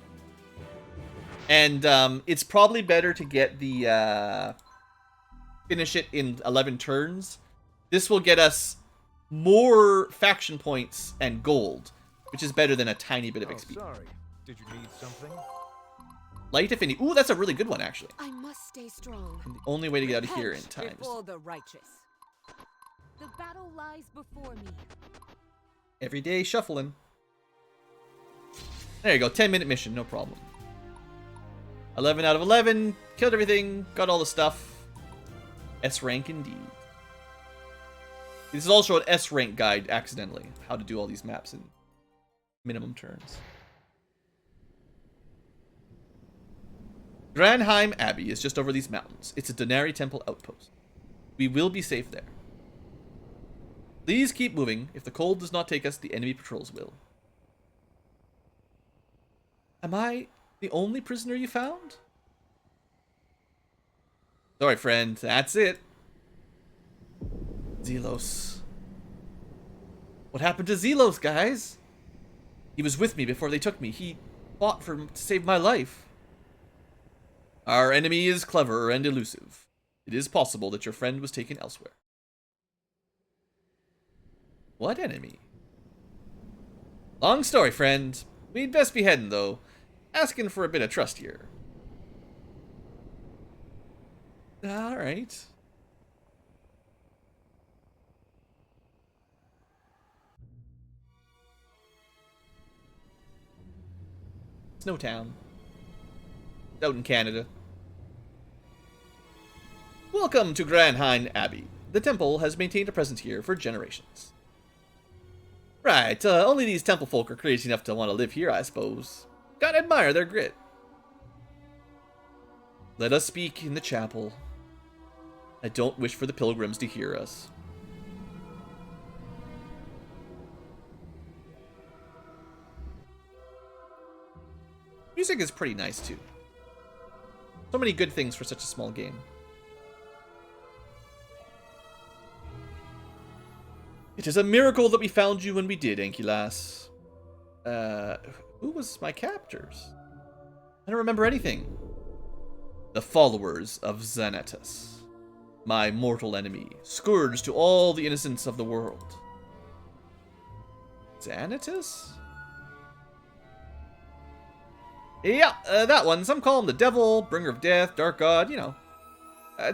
And it's probably better to get the finish it in 11 turns. This will get us more faction points and gold, which is better than a tiny bit of Oh, XP. sorry. Did you need something? Light affinity. Ooh, that's a really good one, actually. I must stay strong. And the only way to get out of here in Repent time is before the righteous. The battle lies before me. every day shuffling. There you go. 10-minute mission, no problem. 11 out of 11. Killed everything. Got all the stuff. S rank indeed. This is also an S rank guide accidentally. How to do all these maps in minimum turns. Granheim Abbey is just over these mountains. It's a Donari Temple outpost. We will be safe there. Please keep moving. If the cold does not take us, the enemy patrols will. Am I the only prisoner you found? Sorry, friend. That's it. Zelos. What happened to Zelos, guys? He was with me before they took me. He fought to save my life. Our enemy is clever and elusive. It is possible that your friend was taken elsewhere. What enemy? Long story, friend. We'd best be heading, though. Asking for a bit of trust here. Alright. Snowtown. Out in Canada. Welcome to Granheim Abbey. The temple has maintained a presence here for generations. Right, only these temple folk are crazy enough to want to live here, I suppose. Gotta admire their grit. Let us speak in the chapel. I don't wish for the pilgrims to hear us. Music is pretty nice, too. So many good things for such a small game. It is a miracle that we found you when we did, Ankylas. Who was my captors? I don't remember anything. The followers of Xanatus. My mortal enemy, scourge to all the innocents of the world. Xanatus? Yeah, that one. Some call him the devil, bringer of death, dark god, you know.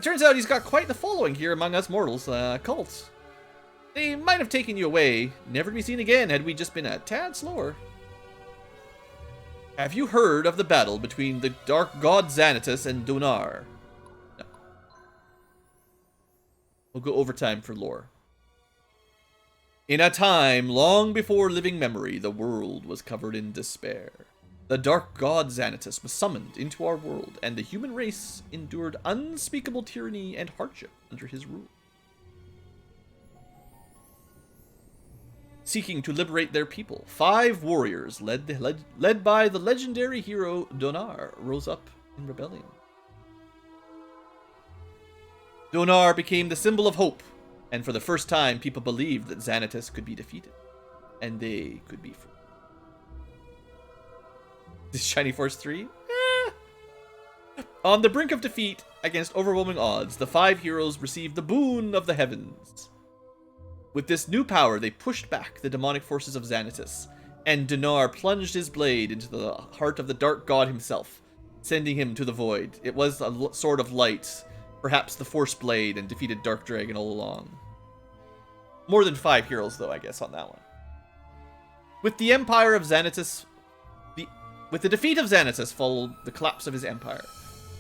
Turns out he's got quite the following here among us mortals, cult. They might have taken you away, never to be seen again had we just been a tad slower. Have you heard of the battle between the dark god Xanatus and Donar? No. We'll go overtime for lore. In a time long before living memory, the world was covered in despair. The dark god Xanatus was summoned into our world, and the human race endured unspeakable tyranny and hardship under his rule. Seeking to liberate their people, 5 warriors, led by the legendary hero Donar, rose up in rebellion. Donar became the symbol of hope, and for the first time, people believed that Xanatus could be defeated, and they could be free. This Shiny Force 3? On the brink of defeat, against overwhelming odds, the 5 heroes received the boon of the heavens. With this new power, they pushed back the demonic forces of Xanatus, and Donar plunged his blade into the heart of the dark god himself, sending him to the void. It was a sword of light, perhaps the Force Blade, and defeated Dark Dragon all along. More than 5 heroes, though, I guess, on that one. With the empire of Xanatus... With the defeat of Xanatus followed the collapse of his empire.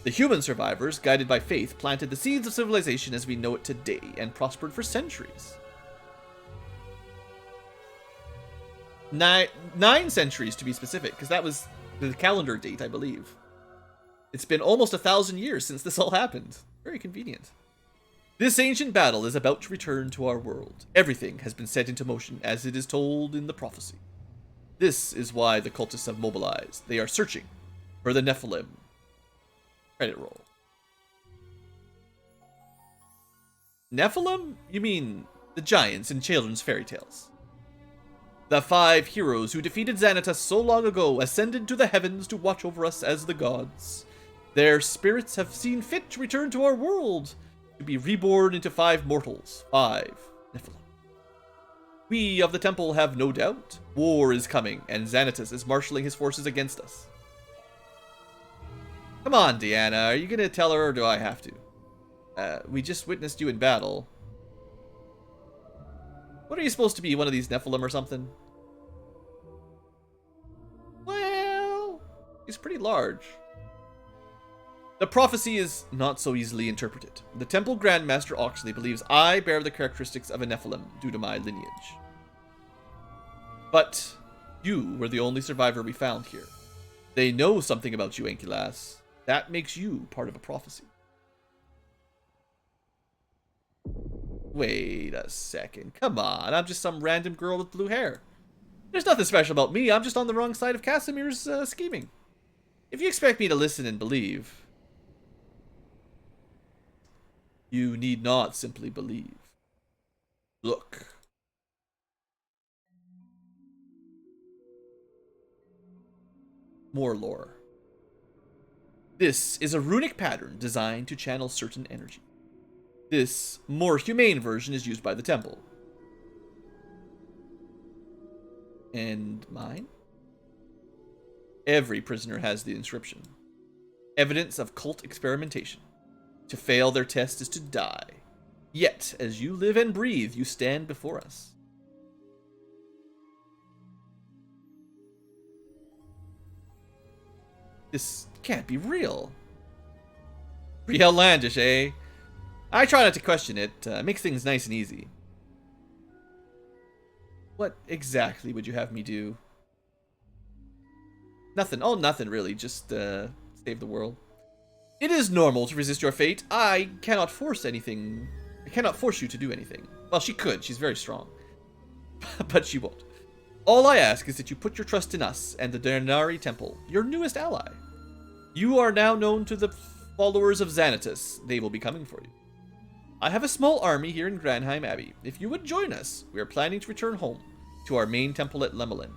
The human survivors, guided by faith, planted the seeds of civilization as we know it today, and prospered for centuries. 9 centuries, to be specific, because that was the calendar date, I believe. It's been almost 1,000 years since this all happened. Very convenient. This ancient battle is about to return to our world. Everything has been set into motion, as it is told in the prophecy. This is why the cultists have mobilized. They are searching for the Nephilim. Credit roll. Nephilim? You mean the giants in children's fairy tales. The 5 heroes who defeated Xanatus so long ago ascended to the heavens to watch over us as the gods. Their spirits have seen fit to return to our world, to be reborn into 5 mortals, 5 Nephilim. We of the temple have no doubt. War is coming, and Xanatus is marshaling his forces against us. Come on, Deanna. Are you going to tell her, or do I have to? We just witnessed you in battle. What are you supposed to be, one of these Nephilim or something? Well, he's pretty large. The prophecy is not so easily interpreted. The Temple Grandmaster Oxley believes I bear the characteristics of a Nephilim due to my lineage. But you were the only survivor we found here. They know something about you, Ankylas. That makes you part of a prophecy. Wait a second. Come on, I'm just some random girl with blue hair. There's nothing special about me. I'm just on the wrong side of Casimir's scheming. If you expect me to listen and believe, you need not simply believe. Look. More lore. This is a runic pattern designed to channel certain energy. This more humane version is used by the temple. And mine? Every prisoner has the inscription. Evidence of cult experimentation. To fail their test is to die. Yet, as you live and breathe, you stand before us. This can't be real. Pretty outlandish, eh? I try not to question it. Makes things nice and easy. What exactly would you have me do? Nothing. Oh, nothing really. Just save the world. It is normal to resist your fate. I cannot force anything. I cannot force you to do anything. Well, she could. She's very strong. But she won't. All I ask is that you put your trust in us and the Dernari Temple, your newest ally. You are now known to the followers of Xanatus. They will be coming for you. I have a small army here in Granheim Abbey. If you would join us, we are planning to return home to our main temple at Lemelin.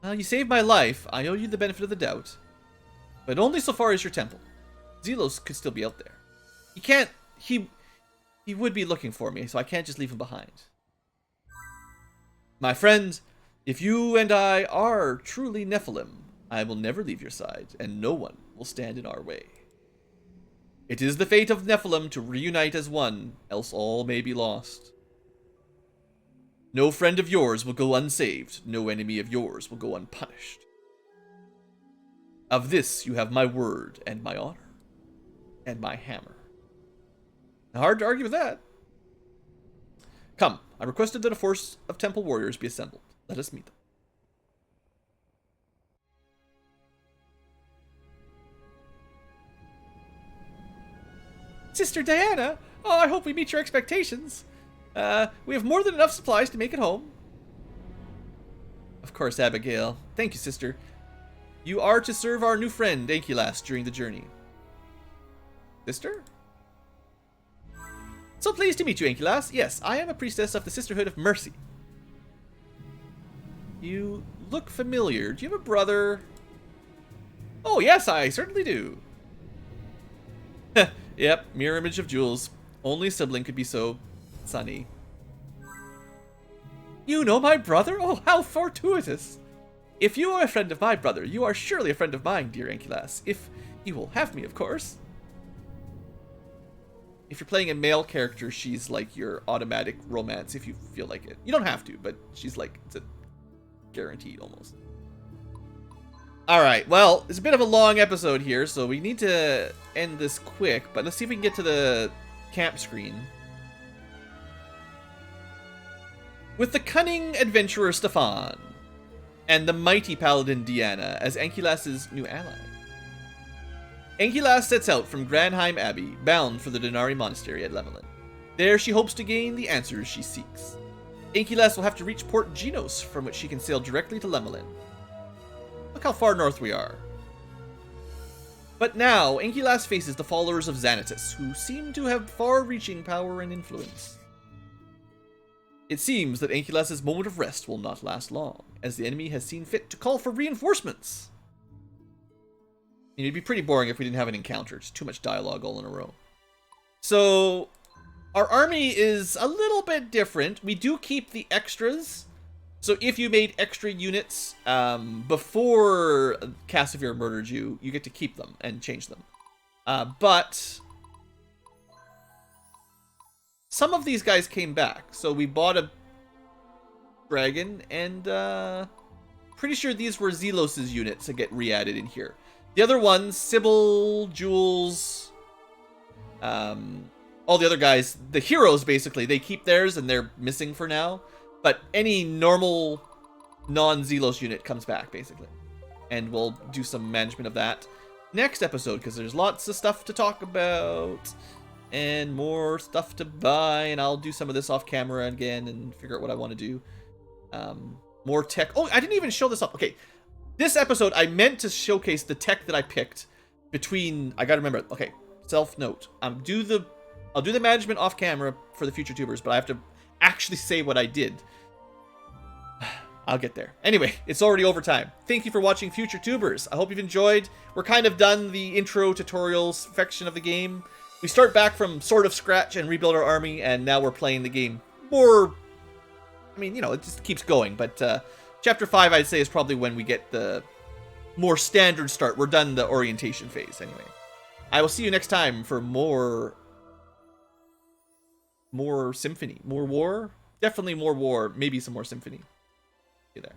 Well, you saved my life. I owe you the benefit of the doubt. But only so far as your temple. Zelos could still be out there. He can't... He would be looking for me, so I can't just leave him behind. My friend, if you and I are truly Nephilim, I will never leave your side, and no one will stand in our way. It is the fate of Nephilim to reunite as one, else all may be lost. No friend of yours will go unsaved, no enemy of yours will go unpunished. Of this you have my word and my honor, and my hammer. Hard to argue with that. Come, I requested that a force of temple warriors be assembled. Let us meet them. Sister Diana! Oh, I hope we meet your expectations. We have more than enough supplies to make it home. Of course, Abigail. Thank you, sister. You are to serve our new friend, Ankylas, during the journey. Sister? So pleased to meet you, Ankylas. Yes, I am a priestess of the Sisterhood of Mercy. You look familiar. Do you have a brother? Oh, yes, I certainly do. Yep, mirror image of Jules. Only sibling could be so sunny. You know my brother? Oh, how fortuitous. If you are a friend of my brother, you are surely a friend of mine, dear Ankylas. If you will have me, of course. If you're playing a male character, she's like your automatic romance if you feel like it. You don't have to, but she's like, it's a guaranteed almost. Alright, well, it's a bit of a long episode here, so we need to end this quick, but let's see if we can get to the camp screen. With the cunning adventurer Stefan and the mighty paladin Deanna as Ankylas' new ally. Ankylas sets out from Granheim Abbey, bound for the Denari Monastery at Lemelin. There she hopes to gain the answers she seeks. Ankylas will have to reach Port Genos, from which she can sail directly to Lemelin. Look how far north we are. But now, Ankylas faces the followers of Xanatus, who seem to have far-reaching power and influence. It seems that Ankylas' moment of rest will not last long, as the enemy has seen fit to call for reinforcements. It'd be pretty boring if we didn't have an encounter. It's too much dialogue all in a row. So, Our army is a little bit different. We do keep the extras. So if you made extra units before Cassavir murdered you, you get to keep them and change them. But some of these guys came back. So we bought a dragon, and pretty sure these were Zelos' units that get re-added in here. The other ones, Sybil, Jules, all the other guys, the heroes basically, they keep theirs and they're missing for now. But any normal non-Zelos unit comes back, basically. And we'll do some management of that next episode, because there's lots of stuff to talk about. And more stuff to buy. And I'll do some of this off camera again and figure out what I want to do. More tech. Oh, I didn't even show this up. Okay. This episode, I meant to showcase the tech that I picked between... I gotta remember. Okay. Self-note. I'll do the management off camera for the future tubers, but I have to actually say what I did. I'll get there. Anyway, it's already overtime. Thank you for watching Future Tubers. I hope you've enjoyed. We're kind of done the intro tutorials section of the game. We start back from sort of scratch and rebuild our army, and now we're playing the game more... I mean, you know, it just keeps going, but Chapter 5, I'd say, is probably when we get the more standard start. We're done the orientation phase, anyway. I will see you next time for more Symphony. More war? Definitely more war. Maybe some more Symphony. See you there.